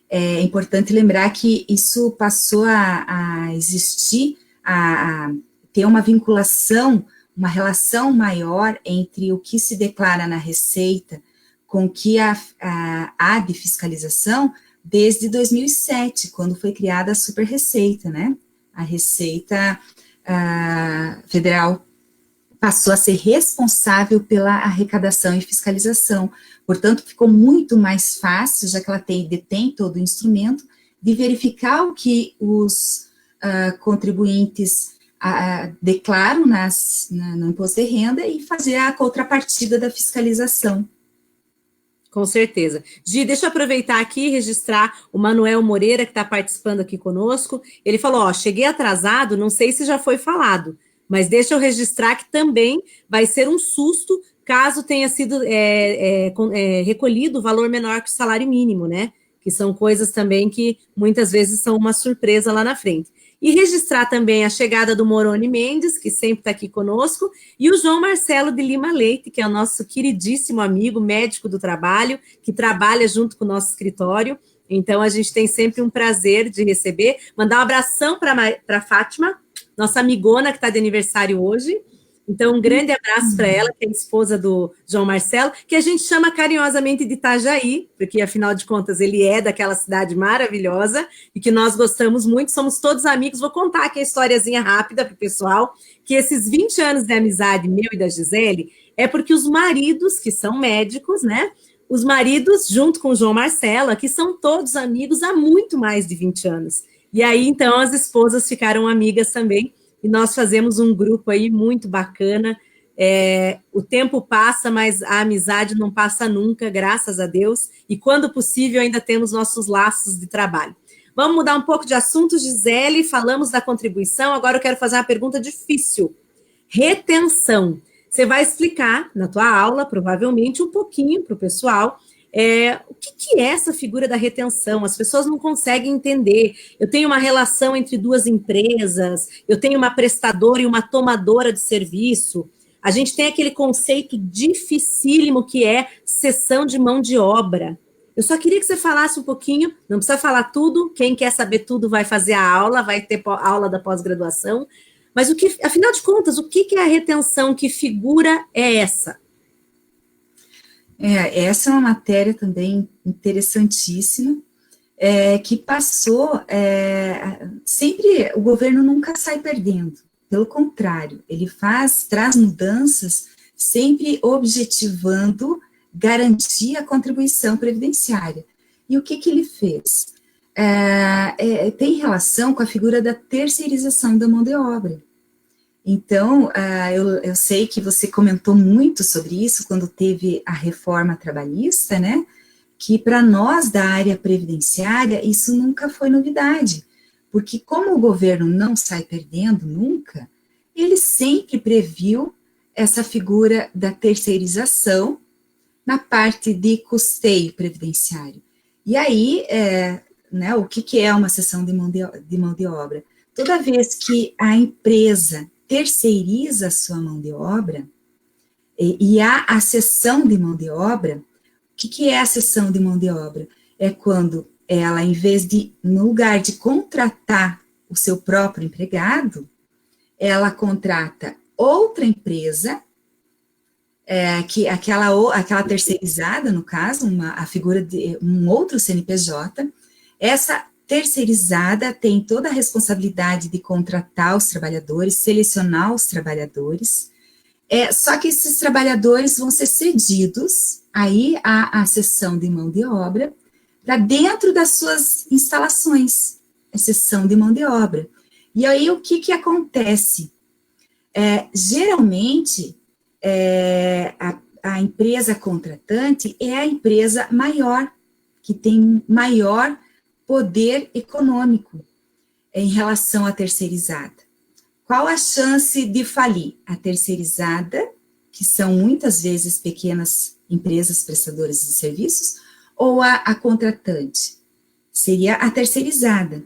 é importante lembrar que isso passou a existir, a ter uma vinculação, uma relação maior entre o que se declara na Receita com o que há de fiscalização desde 2007, quando foi criada a Super Receita, né? A Receita Federal passou a ser responsável pela arrecadação e fiscalização. Portanto, ficou muito mais fácil, já que ela detém todo o instrumento, de verificar o que os contribuintes declaram no imposto de renda e fazer a contrapartida da fiscalização. Com certeza. Gi, deixa eu aproveitar aqui e registrar o Manuel Moreira, que está participando aqui conosco. Ele falou, ó, cheguei atrasado, não sei se já foi falado, mas deixa eu registrar que também vai ser um susto caso tenha sido recolhido valor menor que o salário mínimo, né? Que são coisas também que muitas vezes são uma surpresa lá na frente. E registrar também a chegada do Moroni Mendes, que sempre está aqui conosco, e o João Marcelo de Lima Leite, que é o nosso queridíssimo amigo, médico do trabalho, que trabalha junto com o nosso escritório. Então, a gente tem sempre um prazer de receber. Mandar um abração para a Fátima, nossa amigona que está de aniversário hoje. Então, um grande abraço para ela, que é a esposa do João Marcelo, que a gente chama carinhosamente de Itajaí, porque, afinal de contas, ele é daquela cidade maravilhosa e que nós gostamos muito, somos todos amigos. Vou contar aqui a historiazinha rápida para o pessoal, que esses 20 anos de amizade meu e da Gisele é porque os maridos, que são médicos, né? Os maridos, junto com o João Marcelo, aqui são todos amigos há muito mais de 20 anos. E aí, então, as esposas ficaram amigas também, e nós fazemos um grupo aí muito bacana. O tempo passa, mas a amizade não passa nunca, graças a Deus, e quando possível ainda temos nossos laços de trabalho. Vamos mudar um pouco de assunto, Gisele, falamos da contribuição, agora eu quero fazer uma pergunta difícil. Retenção. Você vai explicar na tua aula, provavelmente, um pouquinho para o pessoal, o que é essa figura da retenção? As pessoas não conseguem entender. Eu tenho uma relação entre duas empresas, eu tenho uma prestadora e uma tomadora de serviço. A gente tem aquele conceito dificílimo que é cessão de mão de obra. Eu só queria que você falasse um pouquinho, não precisa falar tudo, quem quer saber tudo vai fazer a aula, vai ter aula da pós-graduação, mas afinal de contas, o que é a retenção? Que figura é essa? Essa é uma matéria também interessantíssima, que passou, sempre o governo nunca sai perdendo, pelo contrário, ele traz mudanças sempre objetivando garantir a contribuição previdenciária. E o que ele fez? Tem relação com a figura da terceirização da mão de obra. Então, eu sei que você comentou muito sobre isso quando teve a reforma trabalhista, né? Que para nós da área previdenciária, isso nunca foi novidade, porque como o governo não sai perdendo nunca, ele sempre previu essa figura da terceirização na parte de custeio previdenciário. E aí, né, o que é uma cessão de mão de obra? Toda vez que a empresa terceiriza a sua mão de obra, e há a cessão de mão de obra, o que é a cessão de mão de obra? É quando ela, em vez de, no lugar de contratar o seu próprio empregado, ela contrata outra empresa, que aquela terceirizada, no caso, a figura de um outro CNPJ, essa terceirizada tem toda a responsabilidade de contratar os trabalhadores, selecionar os trabalhadores, só que esses trabalhadores vão ser cedidos, aí a cessão de mão de obra, para dentro das suas instalações, a cessão de mão de obra. E aí o que acontece? Geralmente, a empresa contratante é a empresa maior, que tem maior poder econômico em relação à terceirizada. Qual a chance de falir? A terceirizada, que são muitas vezes pequenas empresas prestadoras de serviços, ou a contratante? Seria a terceirizada.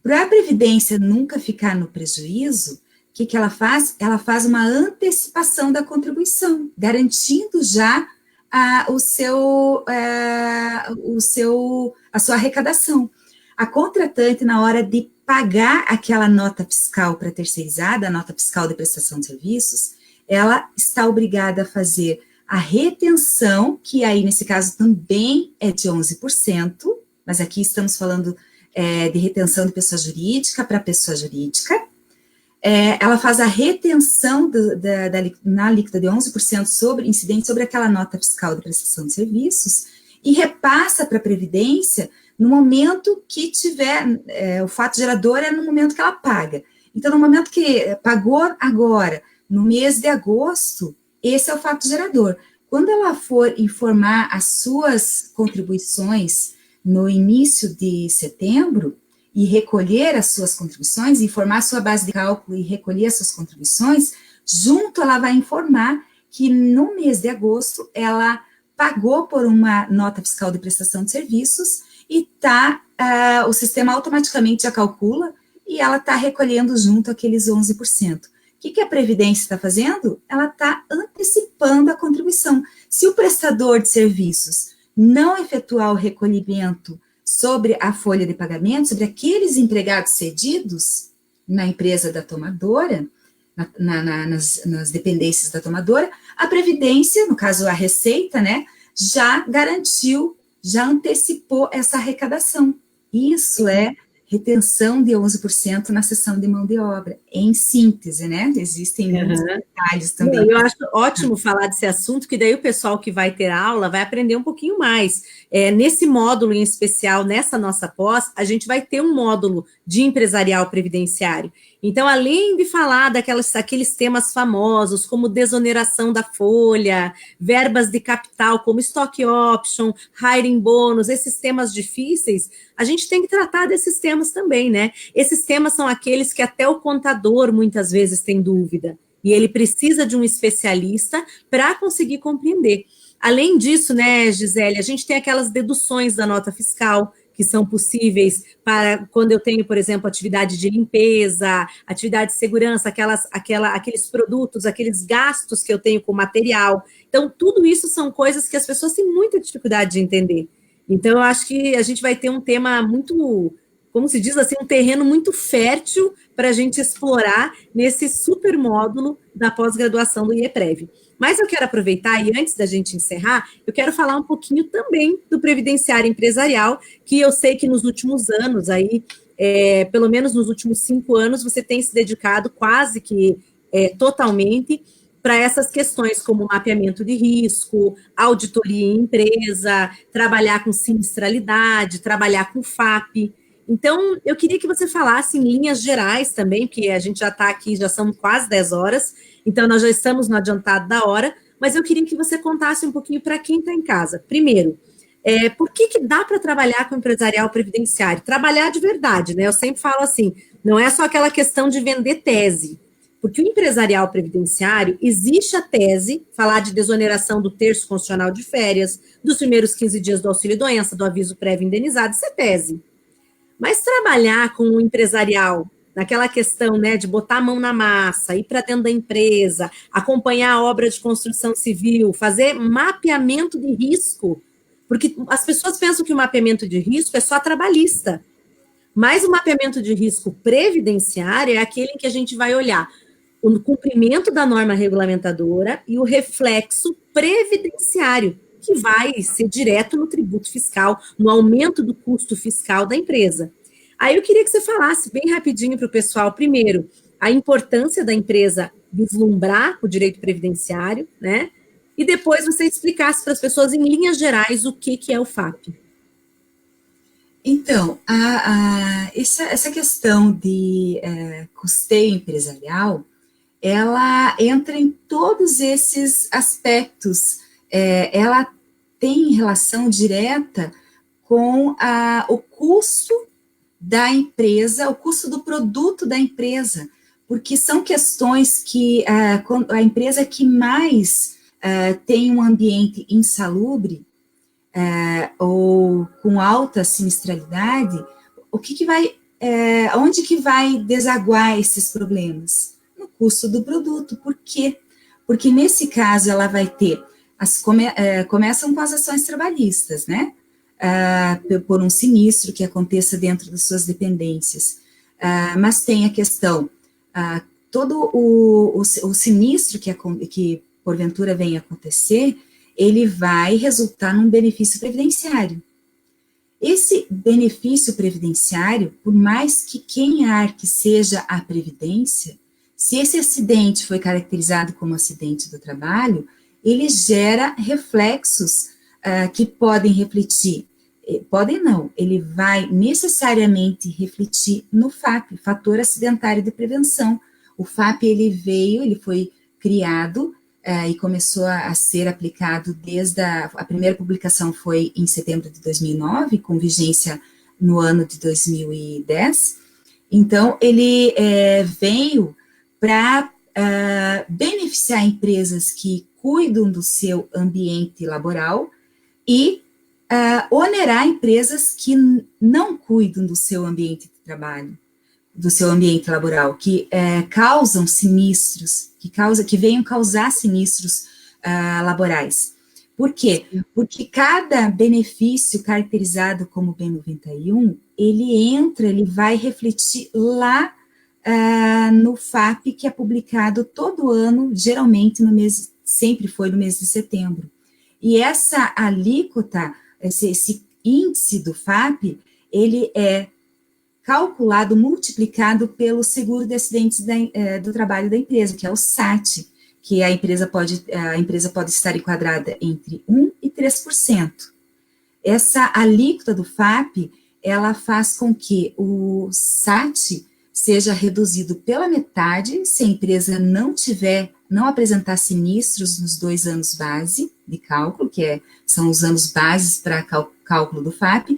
Para a Previdência nunca ficar no prejuízo, o que ela faz? Ela faz uma antecipação da contribuição, garantindo já a sua arrecadação. A contratante, na hora de pagar aquela nota fiscal para terceirizada, a nota fiscal de prestação de serviços, ela está obrigada a fazer a retenção, que aí, nesse caso, também é de 11%, mas aqui estamos falando de retenção de pessoa jurídica para pessoa jurídica. Ela faz a retenção na alíquota de 11% incidente sobre aquela nota fiscal de prestação de serviços e repassa para a Previdência no momento que tiver, o fato gerador é no momento que ela paga. Então, no momento que pagou agora, no mês de agosto, esse é o fato gerador. Quando ela for informar as suas contribuições no início de setembro, e recolher as suas contribuições, informar a sua base de cálculo e recolher as suas contribuições, junto ela vai informar que no mês de agosto ela pagou por uma nota fiscal de prestação de serviços e o sistema automaticamente já calcula e ela está recolhendo junto aqueles 11%. O que a Previdência está fazendo? Ela está antecipando a contribuição. Se o prestador de serviços não efetuar o recolhimento sobre a folha de pagamento, sobre aqueles empregados cedidos na empresa da tomadora, nas dependências da tomadora, a Previdência, no caso a Receita, né, já garantiu, já antecipou essa arrecadação. Isso é retenção de 11% na cessão de mão de obra, em síntese, né? Existem muitos detalhes também. Eu acho ótimo falar desse assunto, que daí o pessoal que vai ter aula vai aprender um pouquinho mais. Nesse módulo em especial, nessa nossa pós, a gente vai ter um módulo de empresarial previdenciário. Então, além de falar daqueles temas famosos, como desoneração da folha, verbas de capital, como stock option, hiring bônus, esses temas difíceis, a gente tem que tratar desses temas também, né? Esses temas são aqueles que até o contador muitas vezes tem dúvida. E ele precisa de um especialista para conseguir compreender. Além disso, né, Gisele, a gente tem aquelas deduções da nota fiscal que são possíveis para quando eu tenho, por exemplo, atividade de limpeza, atividade de segurança, aqueles produtos, aqueles gastos que eu tenho com material. Então, tudo isso são coisas que as pessoas têm muita dificuldade de entender. Então, eu acho que a gente vai ter um tema muito, como se diz assim, um terreno muito fértil para a gente explorar nesse super módulo da pós-graduação do IEPREV. Mas eu quero aproveitar, e antes da gente encerrar, eu quero falar um pouquinho também do previdenciário empresarial, que eu sei que nos últimos anos, aí, pelo menos nos últimos 5 anos, você tem se dedicado quase que totalmente para essas questões como mapeamento de risco, auditoria em empresa, trabalhar com sinistralidade, trabalhar com FAP. Então, eu queria que você falasse em linhas gerais também, porque a gente já está aqui, já são quase 10 horas, então nós já estamos no adiantado da hora, mas eu queria que você contasse um pouquinho para quem está em casa. Primeiro, por que dá para trabalhar com empresarial previdenciário? Trabalhar de verdade, né? Eu sempre falo assim, não é só aquela questão de vender tese, porque o empresarial previdenciário, existe a tese, falar de desoneração do terço constitucional de férias, dos primeiros 15 dias do auxílio-doença, do aviso prévio indenizado, isso é tese. Mas trabalhar com o empresarial, naquela questão, né, de botar a mão na massa, ir para dentro da empresa, acompanhar a obra de construção civil, fazer mapeamento de risco, porque as pessoas pensam que o mapeamento de risco é só trabalhista, mas o mapeamento de risco previdenciário é aquele em que a gente vai olhar o cumprimento da norma regulamentadora e o reflexo previdenciário, que vai ser direto no tributo fiscal, no aumento do custo fiscal da empresa. Aí eu queria que você falasse bem rapidinho para o pessoal, primeiro, a importância da empresa vislumbrar o direito previdenciário, né? E depois você explicasse para as pessoas, em linhas gerais, o que é o FAP. Então, essa questão de custeio empresarial, ela entra em todos esses aspectos. Ela tem relação direta com o custo da empresa, o custo do produto da empresa, porque são questões que a empresa que mais tem um ambiente insalubre ou com alta sinistralidade, onde que vai desaguar esses problemas? No custo do produto. Por quê? Porque nesse caso ela vai ter, começam com as ações trabalhistas, né? Por um sinistro que aconteça dentro das suas dependências. Mas tem a questão, todo o sinistro que porventura venha acontecer, ele vai resultar num benefício previdenciário. Esse benefício previdenciário, por mais que quem arque seja a Previdência, se esse acidente foi caracterizado como acidente do trabalho, ele gera reflexos que podem refletir, podem não, ele vai necessariamente refletir no FAP, Fator Acidentário de Prevenção. O FAP, ele foi criado e começou a ser aplicado desde a primeira publicação foi em setembro de 2009, com vigência no ano de 2010. Então, ele veio para beneficiar empresas que cuidam do seu ambiente laboral e onerar empresas que não cuidam do seu ambiente de trabalho, do seu ambiente laboral, que causam sinistros, que venham causar sinistros laborais. Por quê? Porque cada benefício caracterizado como bem 91, ele vai refletir lá no FAP, que é publicado todo ano, geralmente sempre foi no mês de setembro. E essa alíquota, esse índice do FAP, ele é calculado, multiplicado pelo seguro de acidentes do trabalho da empresa, que é o SAT, que a empresa pode estar enquadrada entre 1% e 3%. Essa alíquota do FAP, ela faz com que o SAT seja reduzido pela metade se a empresa não apresentar sinistros nos 2 anos base de cálculo, são os anos bases para cálculo do FAP,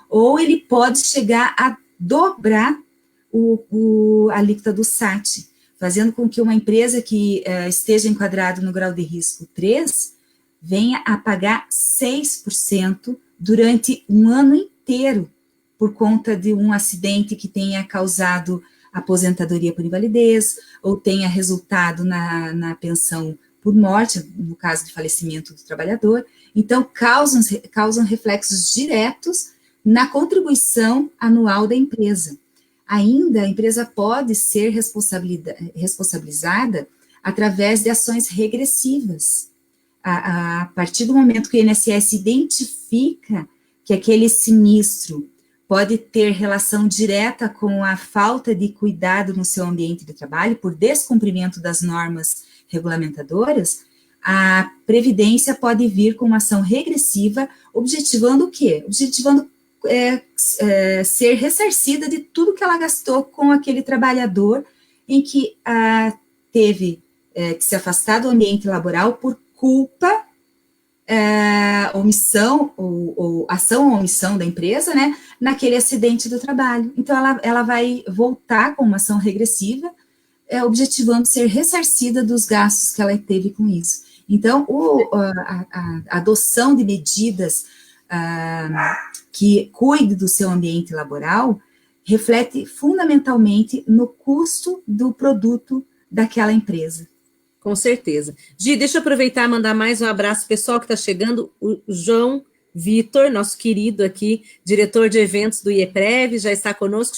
ou ele pode chegar a dobrar a alíquota do SAT, fazendo com que uma empresa que esteja enquadrada no grau de risco 3 venha a pagar 6% durante um ano inteiro, por conta de um acidente que tenha causado aposentadoria por invalidez, ou tenha resultado na pensão por morte, no caso de falecimento do trabalhador. Então, causam reflexos diretos na contribuição anual da empresa. Ainda, a empresa pode ser responsabilizada através de ações regressivas. A partir do momento que o INSS identifica que aquele sinistro pode ter relação direta com a falta de cuidado no seu ambiente de trabalho, por descumprimento das normas regulamentadoras, a Previdência pode vir com uma ação regressiva, objetivando o quê? Objetivando ser ressarcida de tudo que ela gastou com aquele trabalhador em que teve que se afastar do ambiente laboral por culpa, omissão, ou ação ou omissão da empresa, né, naquele acidente do trabalho. Então, ela vai voltar com uma ação regressiva, objetivando ser ressarcida dos gastos que ela teve com isso. Então, a adoção de medidas que cuide do seu ambiente laboral reflete fundamentalmente no custo do produto daquela empresa. Com certeza. Gi, deixa eu aproveitar e mandar mais um abraço pessoal que está chegando, o João Vitor, nosso querido aqui, diretor de eventos do IEPREV, já está conosco,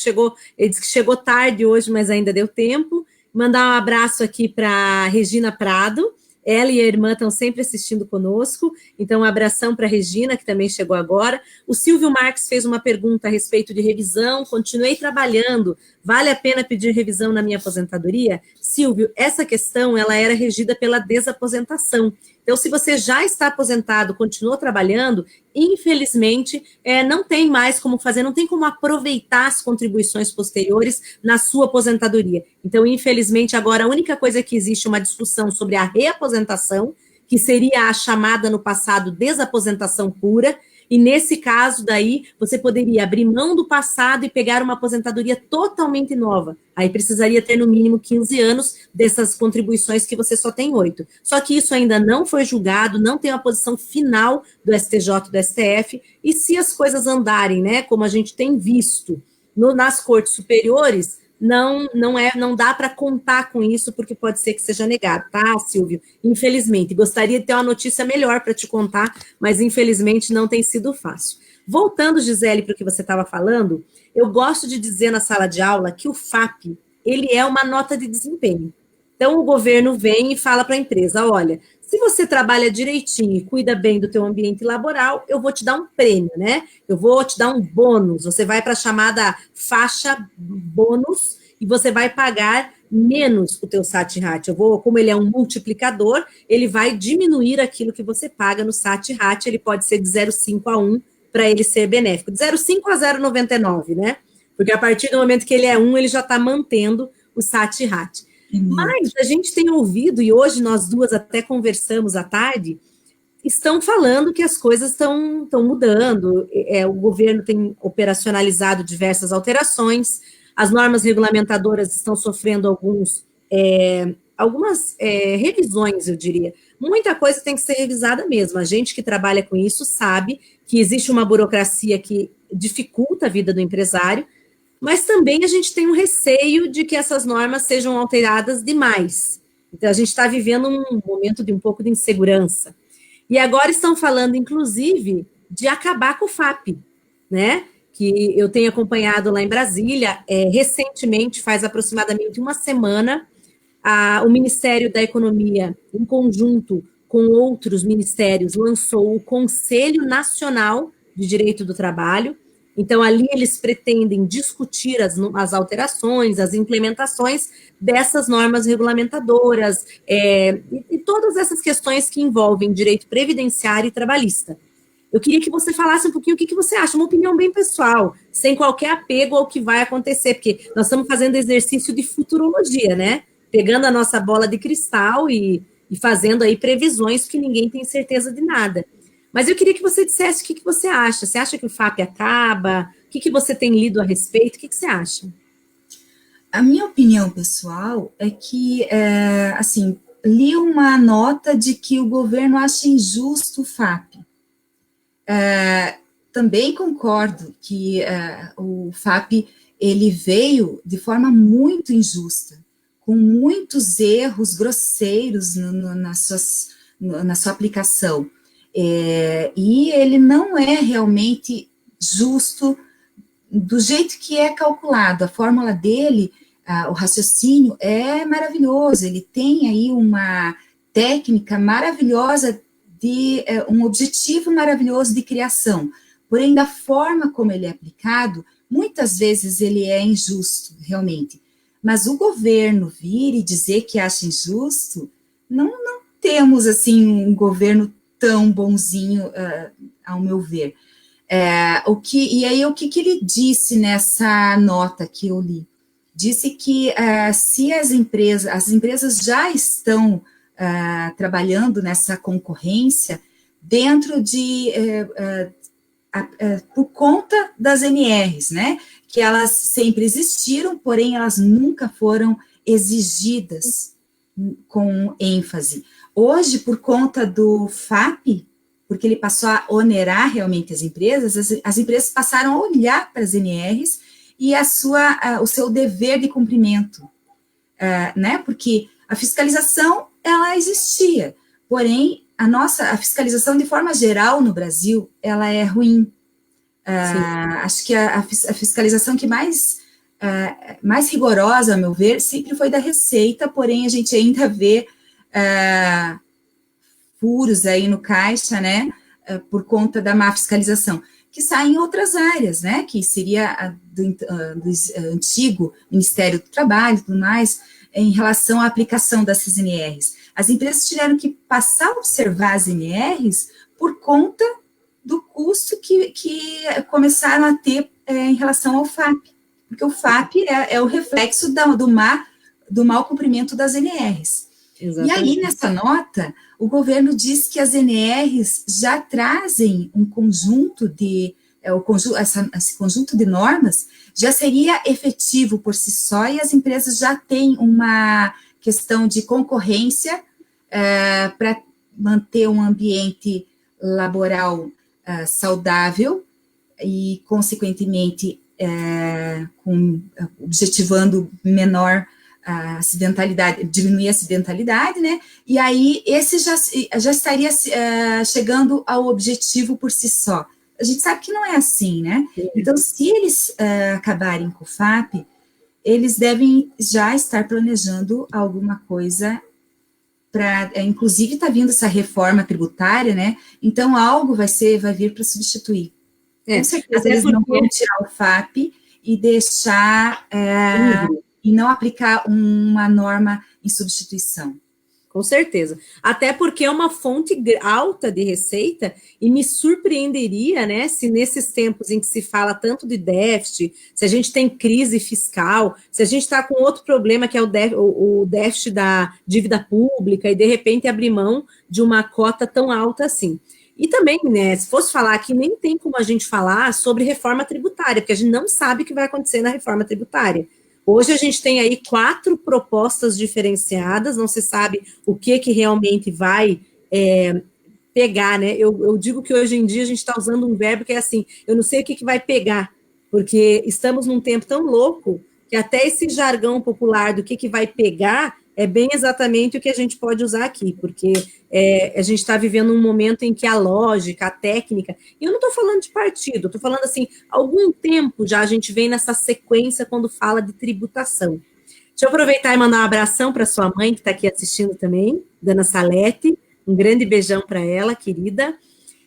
ele disse que chegou tarde hoje, mas ainda deu tempo. Mandar um abraço aqui para Regina Prado, ela e a irmã estão sempre assistindo conosco, então um abração para a Regina, que também chegou agora. O Silvio Marques fez uma pergunta a respeito de revisão, continuei trabalhando, vale a pena pedir revisão na minha aposentadoria? Silvio, essa questão, ela era regida pela desaposentação. Então, se você já está aposentado, continuou trabalhando, infelizmente, não tem mais como fazer, não tem como aproveitar as contribuições posteriores na sua aposentadoria. Então, infelizmente, agora a única coisa que existe é uma discussão sobre a reaposentação, que seria a chamada no passado desaposentação pura, e nesse caso daí, você poderia abrir mão do passado e pegar uma aposentadoria totalmente nova. Aí precisaria ter no mínimo 15 anos dessas contribuições que você só tem 8. Só que isso ainda não foi julgado, não tem uma posição final do STJ e do STF, e se as coisas andarem, né, como a gente tem visto nas cortes superiores, não dá para contar com isso, porque pode ser que seja negado, tá, Silvio? Infelizmente, gostaria de ter uma notícia melhor para te contar, mas infelizmente não tem sido fácil. Voltando, Gisele, para o que você estava falando, eu gosto de dizer na sala de aula que o FAP, ele é uma nota de desempenho. Então, o governo vem e fala para a empresa, olha, se você trabalha direitinho e cuida bem do teu ambiente laboral, eu vou te dar um prêmio, né? Eu vou te dar um bônus. Você vai para a chamada faixa bônus e você vai pagar menos o teu SAT-RAT. Como ele é um multiplicador, ele vai diminuir aquilo que você paga no SAT-RAT. Ele pode ser de 0,5 a 1 para ele ser benéfico. De 0,5 a 0,99, né? Porque a partir do momento que ele é 1, ele já está mantendo o SAT-RAT. Mas a gente tem ouvido, e hoje nós duas até conversamos à tarde, estão falando que as coisas estão mudando, o governo tem operacionalizado diversas alterações, as normas regulamentadoras estão sofrendo algumas revisões, eu diria. Muita coisa tem que ser revisada mesmo, a gente que trabalha com isso sabe que existe uma burocracia que dificulta a vida do empresário, mas também a gente tem um receio de que essas normas sejam alteradas demais. Então, a gente está vivendo um momento de um pouco de insegurança. E agora estão falando, inclusive, de acabar com o FAP, né? que eu tenho acompanhado lá em Brasília. Recentemente, faz aproximadamente uma semana, o Ministério da Economia, em conjunto com outros ministérios, lançou o Conselho Nacional de Direito do Trabalho. Então, ali eles pretendem discutir as alterações, as implementações dessas normas regulamentadoras, e todas essas questões que envolvem direito previdenciário e trabalhista. Eu queria que você falasse um pouquinho o que você acha, uma opinião bem pessoal, sem qualquer apego ao que vai acontecer, porque nós estamos fazendo exercício de futurologia, né? Pegando a nossa bola de cristal e fazendo aí previsões que ninguém tem certeza de nada. Mas eu queria que você dissesse o que você acha. Você acha que o FAP acaba? O que você tem lido a respeito? O que você acha? A minha opinião pessoal é que, assim, li uma nota de que o governo acha injusto o FAP. Também concordo que o FAP ele veio de forma muito injusta, com muitos erros grosseiros na sua aplicação. E ele não é realmente justo do jeito que é calculado. A fórmula dele, o raciocínio é maravilhoso, ele tem aí uma técnica maravilhosa de um objetivo maravilhoso de criação, porém, da forma como ele é aplicado, muitas vezes ele é injusto, realmente. Mas o governo vir e dizer que acha injusto, não temos, assim, um governo tão bonzinho, ao meu ver. E aí, o que ele disse nessa nota que eu li? Disse que se as empresas já estão trabalhando nessa concorrência dentro por conta das NRs, né? Que elas sempre existiram, porém elas nunca foram exigidas com ênfase. Hoje, por conta do FAP, porque ele passou a onerar realmente as empresas, as empresas passaram a olhar para as NRs e o seu dever de cumprimento, né? Porque a fiscalização, ela existia, porém, a fiscalização, de forma geral, no Brasil, ela é ruim. Acho que a fiscalização que mais rigorosa, a meu ver, sempre foi da Receita, porém, a gente ainda vê furos aí no caixa, né, por conta da má fiscalização, que saem em outras áreas, né, que seria do antigo Ministério do Trabalho e tudo mais, em relação à aplicação dessas NRs. As empresas tiveram que passar a observar as NRs por conta do custo que começaram a ter em relação ao FAP, porque o FAP é o reflexo do mau cumprimento das NRs. Exatamente. E aí, nessa nota, o governo diz que as NRs já trazem um conjunto esse conjunto de normas já seria efetivo por si só, e as empresas já têm uma questão de concorrência para manter um ambiente laboral saudável e, consequentemente, objetivando menor acidentalidade, diminuir a acidentalidade, né? E aí esse já estaria chegando ao objetivo por si só. A gente sabe que não é assim, né? Então, se eles acabarem com o FAP, eles devem já estar planejando alguma coisa para, inclusive, está vindo essa reforma tributária, né? Então, algo vai vir para substituir. Com certeza, eles não vão tirar o FAP e deixar e não aplicar uma norma em substituição. Com certeza. Até porque é uma fonte alta de receita e me surpreenderia, né, se nesses tempos em que se fala tanto de déficit, se a gente tem crise fiscal, se a gente está com outro problema que é o déficit da dívida pública e de repente abrir mão de uma cota tão alta assim. E também, né, se fosse falar aqui, nem tem como a gente falar sobre reforma tributária, porque a gente não sabe o que vai acontecer na reforma tributária. Hoje a gente tem aí 4 propostas diferenciadas, não se sabe o que realmente vai pegar, né? Eu digo que hoje em dia a gente está usando um verbo que é assim, eu não sei o que vai pegar, porque estamos num tempo tão louco que até esse jargão popular do que vai pegar é bem exatamente o que a gente pode usar aqui, porque a gente está vivendo um momento em que a lógica, a técnica, e eu não estou falando de partido, estou falando assim, há algum tempo já a gente vem nessa sequência quando fala de tributação. Deixa eu aproveitar e mandar um abração para sua mãe, que está aqui assistindo também, Dona Salete, um grande beijão para ela, querida.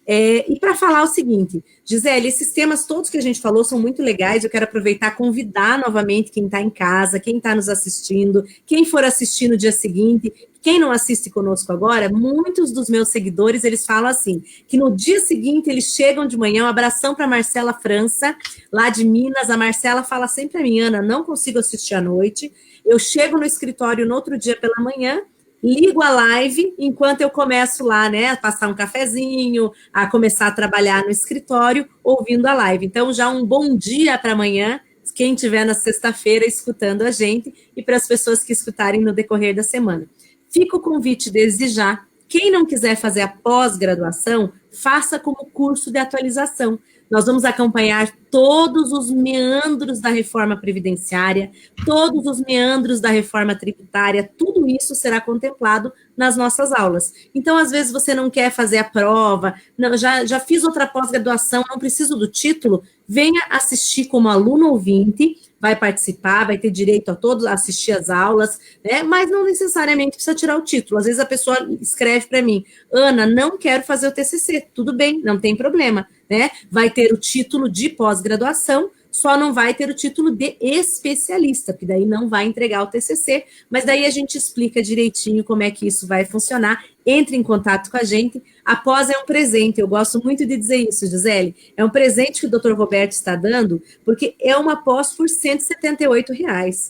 E para falar o seguinte, Gisele, esses temas todos que a gente falou são muito legais, eu quero aproveitar e convidar novamente quem está em casa, quem está nos assistindo, quem for assistir no dia seguinte, quem não assiste conosco agora, muitos dos meus seguidores, eles falam assim, que no dia seguinte eles chegam de manhã, um abração para Marcela França, lá de Minas, a Marcela fala sempre a mim, Ana, não consigo assistir à noite, eu chego no escritório no outro dia pela manhã, ligo a live enquanto eu começo lá, né, a passar um cafezinho, a começar a trabalhar no escritório, ouvindo a live. Então, já um bom dia para amanhã, quem estiver na sexta-feira escutando a gente, e para as pessoas que escutarem no decorrer da semana. Fica o convite desde já. Quem não quiser fazer a pós-graduação, faça como curso de atualização. Nós vamos acompanhar todos os meandros da reforma previdenciária, todos os meandros da reforma tributária, tudo isso será contemplado nas nossas aulas. Então, às vezes, você não quer fazer a prova, não, já fiz outra pós-graduação, não preciso do título, venha assistir como aluno ouvinte, vai participar, vai ter direito a todos, a assistir as aulas, né? Mas não necessariamente precisa tirar o título. Às vezes a pessoa escreve para mim, Ana, não quero fazer o TCC. Tudo bem, não tem problema, né? Vai ter o título de pós-graduação, só não vai ter o título de especialista, porque daí não vai entregar o TCC, mas daí a gente explica direitinho como é que isso vai funcionar. Entre em contato com a gente. A pós é um presente, eu gosto muito de dizer isso, Gisele. É um presente que o Dr. Roberto está dando, porque é uma pós por R$ 178,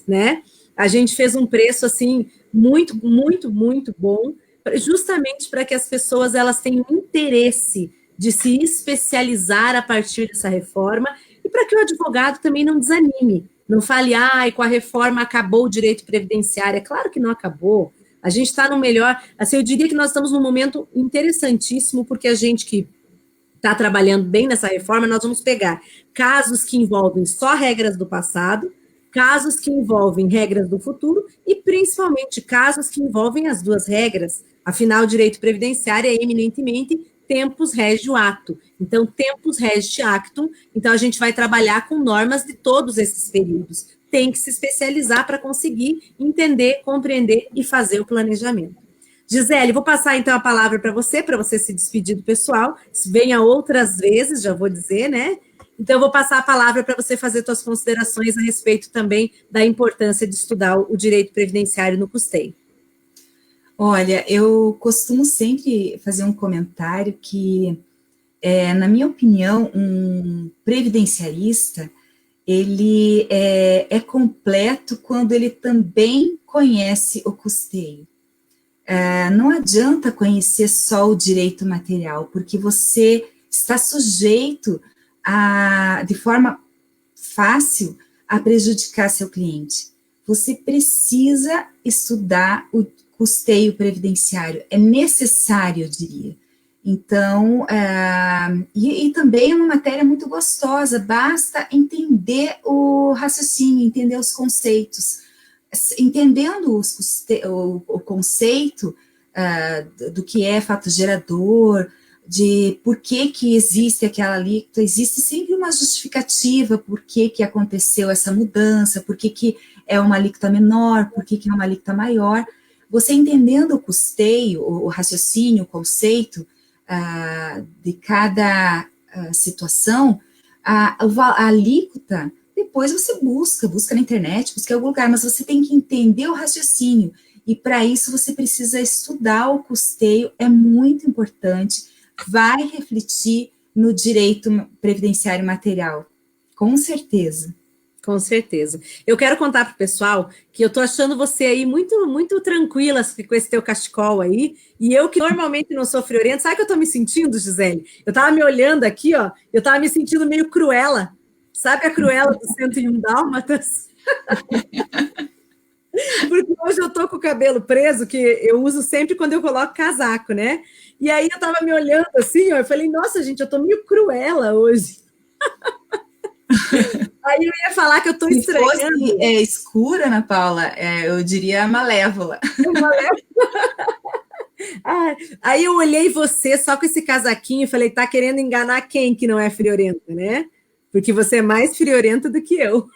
né? A gente fez um preço, assim, muito, muito, muito bom, justamente para que as pessoas elas tenham interesse de se especializar a partir dessa reforma e para que o advogado também não desanime, não fale, com a reforma acabou o direito previdenciário. É claro que não acabou. A gente está no melhor, assim, eu diria que nós estamos num momento interessantíssimo, porque a gente que está trabalhando bem nessa reforma, nós vamos pegar casos que envolvem só regras do passado, casos que envolvem regras do futuro e, principalmente, casos que envolvem as duas regras. Afinal, o direito previdenciário é eminentemente tempus regio actum. Então, tempus regit actum, então a gente vai trabalhar com normas de todos esses períodos. Tem que se especializar para conseguir entender, compreender e fazer o planejamento. Gisele, vou passar então a palavra para você se despedir do pessoal. Venha outras vezes, já vou dizer, né? Então, eu vou passar a palavra para você fazer suas considerações a respeito também da importância de estudar o direito previdenciário no custeio. Olha, eu costumo sempre fazer um comentário que, na minha opinião, um previdenciarista, ele é completo quando ele também conhece o custeio. Não adianta conhecer só o direito material, porque você está sujeito de forma fácil a prejudicar seu cliente. Você precisa estudar o custeio previdenciário, é necessário, eu diria. Então, e também é uma matéria muito gostosa, basta entender o raciocínio, entender os conceitos. Entendendo o conceito do que é fato gerador, de por que existe aquela alíquota, existe sempre uma justificativa por que aconteceu essa mudança, por que é uma alíquota menor, por que é uma alíquota maior. Você entendendo o custeio, o raciocínio, o conceito de cada situação, a alíquota, depois você busca na internet, busca em algum lugar, mas você tem que entender o raciocínio, e para isso você precisa estudar o custeio, é muito importante, vai refletir no direito previdenciário material, com certeza. Com certeza. Eu quero contar para o pessoal que eu estou achando você aí muito, muito tranquila com esse teu cachecol aí, e eu que normalmente não sou friorenta, sabe o que eu estou me sentindo, Gisele? Eu estava me olhando aqui, ó, eu estava me sentindo meio Cruella. Sabe a Cruella do 101 Dálmatas? Porque hoje eu tô com o cabelo preso, que eu uso sempre quando eu coloco casaco, né? E aí eu tava me olhando assim, ó, eu falei, nossa, gente, eu tô meio Cruella hoje. Aí eu ia falar que eu estou estranhando. Se fosse escura, Ana Paula, eu diria malévola. Aí eu olhei você só com esse casaquinho e falei, tá querendo enganar quem que não é friorenta, né? Porque você é mais friorenta do que eu.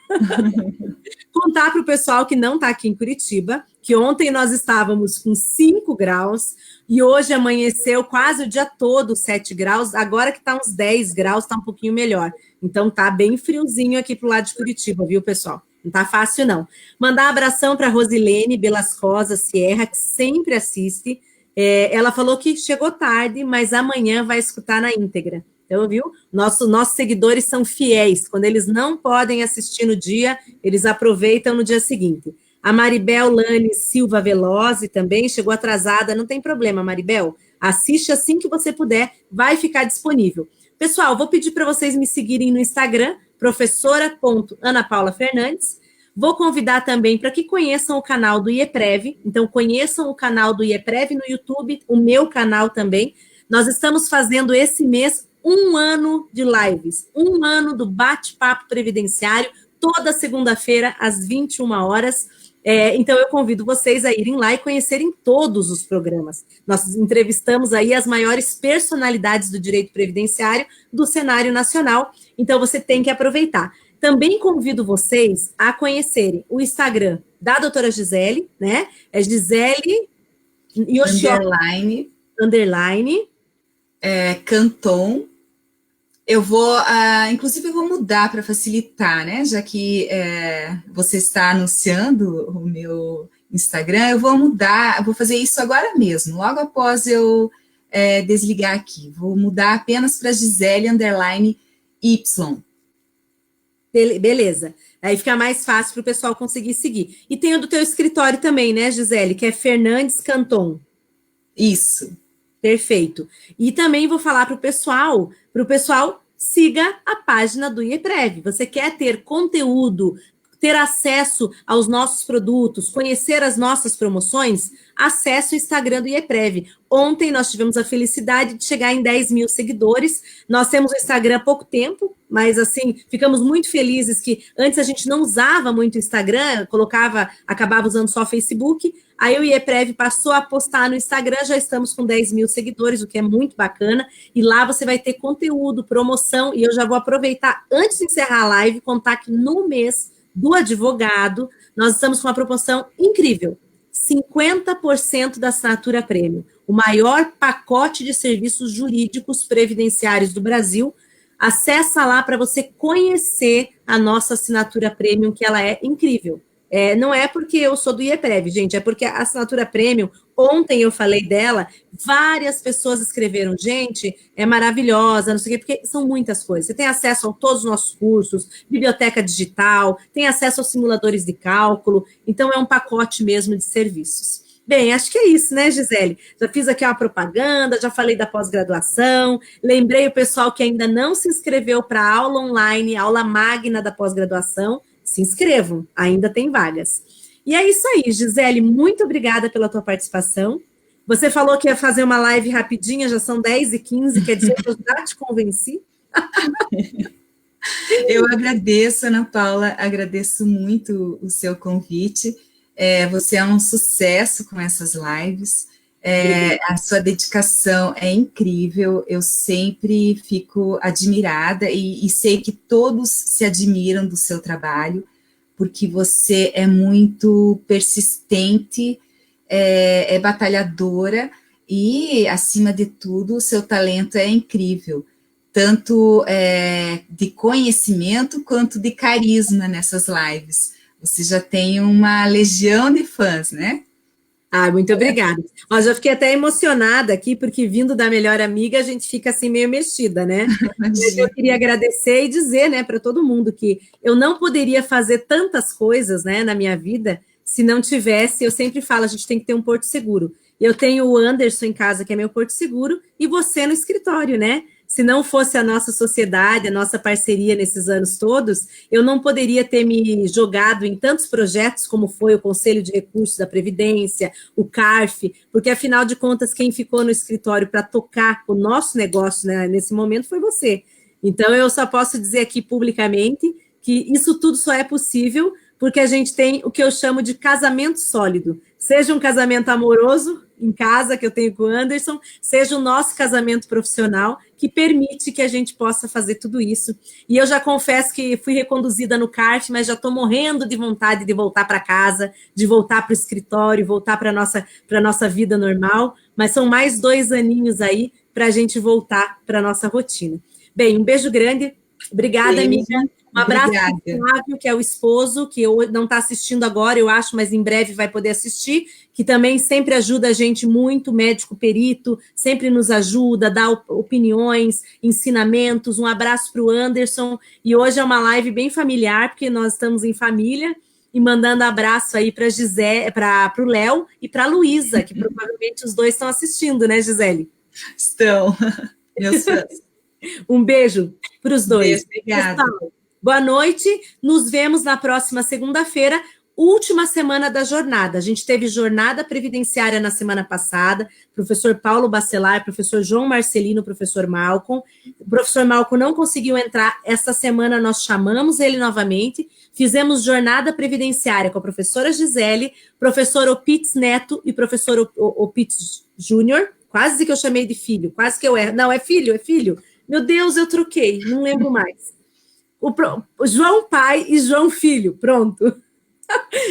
Contar para o pessoal que não está aqui em Curitiba, que ontem nós estávamos com 5 graus e hoje amanheceu quase o dia todo 7 graus, agora que está uns 10 graus, está um pouquinho melhor. Então tá bem friozinho aqui pro lado de Curitiba, viu, pessoal? Não tá fácil, não. Mandar um abração para Rosilene Belascosa Sierra, que sempre assiste. Ela falou que chegou tarde, mas amanhã vai escutar na íntegra. Então, viu? Nossos seguidores são fiéis. Quando eles não podem assistir no dia, eles aproveitam no dia seguinte. A Maribel Lane Silva Veloze também chegou atrasada. Não tem problema, Maribel. Assiste assim que você puder, vai ficar disponível. Pessoal, vou pedir para vocês me seguirem no Instagram, professora.anapaulafernandes. Vou convidar também para que conheçam o canal do IEPREV. Então, conheçam o canal do IEPREV no YouTube, o meu canal também. Nós estamos fazendo esse mês 1 ano de lives, 1 ano do bate-papo previdenciário, toda segunda-feira, às 21 horas. Então, eu convido vocês a irem lá e conhecerem todos os programas. Nós entrevistamos aí as maiores personalidades do direito previdenciário do cenário nacional, então você tem que aproveitar. Também convido vocês a conhecerem o Instagram da doutora Gisele, né? É Gisele Yoshioka, _, Canton. Eu vou, inclusive, eu vou mudar para facilitar, né? Já que você está anunciando o meu Instagram, eu vou mudar, eu vou fazer isso agora mesmo, logo após eu desligar aqui. Vou mudar apenas para Gisele _Y. Beleza. Aí fica mais fácil para o pessoal conseguir seguir. E tem o do teu escritório também, né, Gisele? Que é Fernandes Canton. Isso. Perfeito. E também vou falar para o pessoal siga a página do IEPREV. Você quer ter conteúdo, ter acesso aos nossos produtos, conhecer as nossas promoções? Acesse o Instagram do IEPREV. Ontem nós tivemos a felicidade de chegar em 10 mil seguidores. Nós temos o Instagram há pouco tempo, mas assim, ficamos muito felizes que antes a gente não usava muito o Instagram, acabava usando só o Facebook. Aí o IEPREV passou a postar no Instagram, já estamos com 10 mil seguidores, o que é muito bacana. E lá você vai ter conteúdo, promoção, e eu já vou aproveitar, antes de encerrar a live, contar que no mês do advogado, nós estamos com uma promoção incrível. 50% da assinatura prêmio. O maior pacote de serviços jurídicos previdenciários do Brasil. Acessa lá para você conhecer a nossa assinatura premium, que ela é incrível. Não é porque eu sou do IEPREV, gente, é porque a assinatura premium, ontem eu falei dela, várias pessoas escreveram, gente, é maravilhosa, não sei o quê, porque são muitas coisas. Você tem acesso a todos os nossos cursos, biblioteca digital, tem acesso aos simuladores de cálculo, então é um pacote mesmo de serviços. Bem, acho que é isso, né, Gisele? Já fiz aqui uma propaganda, já falei da pós-graduação, lembrei o pessoal que ainda não se inscreveu para a aula online, aula magna da pós-graduação, se inscrevam, ainda tem vagas. E é isso aí, Gisele, muito obrigada pela tua participação. Você falou que ia fazer uma live rapidinha, já são 10h15, quer dizer que eu já te convenci? Eu agradeço, Ana Paula, agradeço muito o seu convite. Você é um sucesso com essas lives. A sua dedicação é incrível, eu sempre fico admirada e sei que todos se admiram do seu trabalho, porque você é muito persistente, é batalhadora e, acima de tudo, o seu talento é incrível, tanto de conhecimento quanto de carisma nessas lives. Você já tem uma legião de fãs, né? Muito obrigada. Já fiquei até emocionada aqui, porque vindo da melhor amiga, a gente fica assim meio mexida, né? Mas eu queria agradecer e dizer, né, para todo mundo que eu não poderia fazer tantas coisas, né, na minha vida, se não tivesse, eu sempre falo, a gente tem que ter um porto seguro. Eu tenho o Anderson em casa, que é meu porto seguro, e você no escritório, né? Se não fosse a nossa sociedade, a nossa parceria nesses anos todos, eu não poderia ter me jogado em tantos projetos como foi o Conselho de Recursos da Previdência, o CARF, porque, afinal de contas, quem ficou no escritório para tocar o nosso negócio, né, nesse momento foi você. Então, eu só posso dizer aqui publicamente que isso tudo só é possível porque a gente tem o que eu chamo de casamento sólido. Seja um casamento amoroso em casa, que eu tenho com o Anderson, seja o nosso casamento profissional, que permite que a gente possa fazer tudo isso. E eu já confesso que fui reconduzida no kart, mas já estou morrendo de vontade de voltar para casa, de voltar para o escritório, voltar para a nossa vida normal, mas são mais 2 aninhos aí para a gente voltar para a nossa rotina. Bem, um beijo grande. Obrigada, amiga. Um abraço para o Flávio, que é o esposo, que não está assistindo agora, eu acho, mas em breve vai poder assistir, que também sempre ajuda a gente muito, médico perito, sempre nos ajuda, dá opiniões, ensinamentos. Um abraço para o Anderson. E hoje é uma live bem familiar, porque nós estamos em família, e mandando abraço aí para Gisele, para o Léo e para a Luísa, que provavelmente os dois estão assistindo, né, Gisele? Estão, meus fãs. Um beijo para os dois. Obrigada. Boa noite, nos vemos na próxima segunda-feira, última semana da jornada. A gente teve jornada previdenciária na semana passada, professor Paulo Bacelar, professor João Marcelino, professor Malcolm. O professor Malcolm não conseguiu entrar, essa semana nós chamamos ele novamente, fizemos jornada previdenciária com a professora Gisele, professor Opitz Neto e professor Opitz Júnior, quase que eu chamei de filho, quase que eu erro. Não, é filho. Meu Deus, eu troquei, não lembro mais. O João pai e João filho, pronto.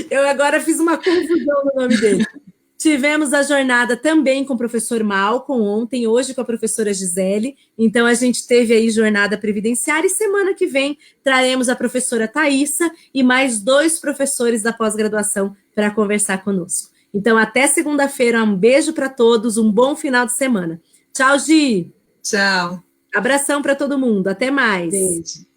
Eu agora fiz uma confusão no nome dele. Tivemos a jornada também com o professor Malcolm ontem, hoje com a professora Gisele. Então, a gente teve aí jornada previdenciária e semana que vem traremos a professora Thaísa e mais 2 professores da pós-graduação para conversar conosco. Então, até segunda-feira, um beijo para todos, um bom final de semana. Tchau, Gi! Tchau! Abração para todo mundo, até mais! Beijo!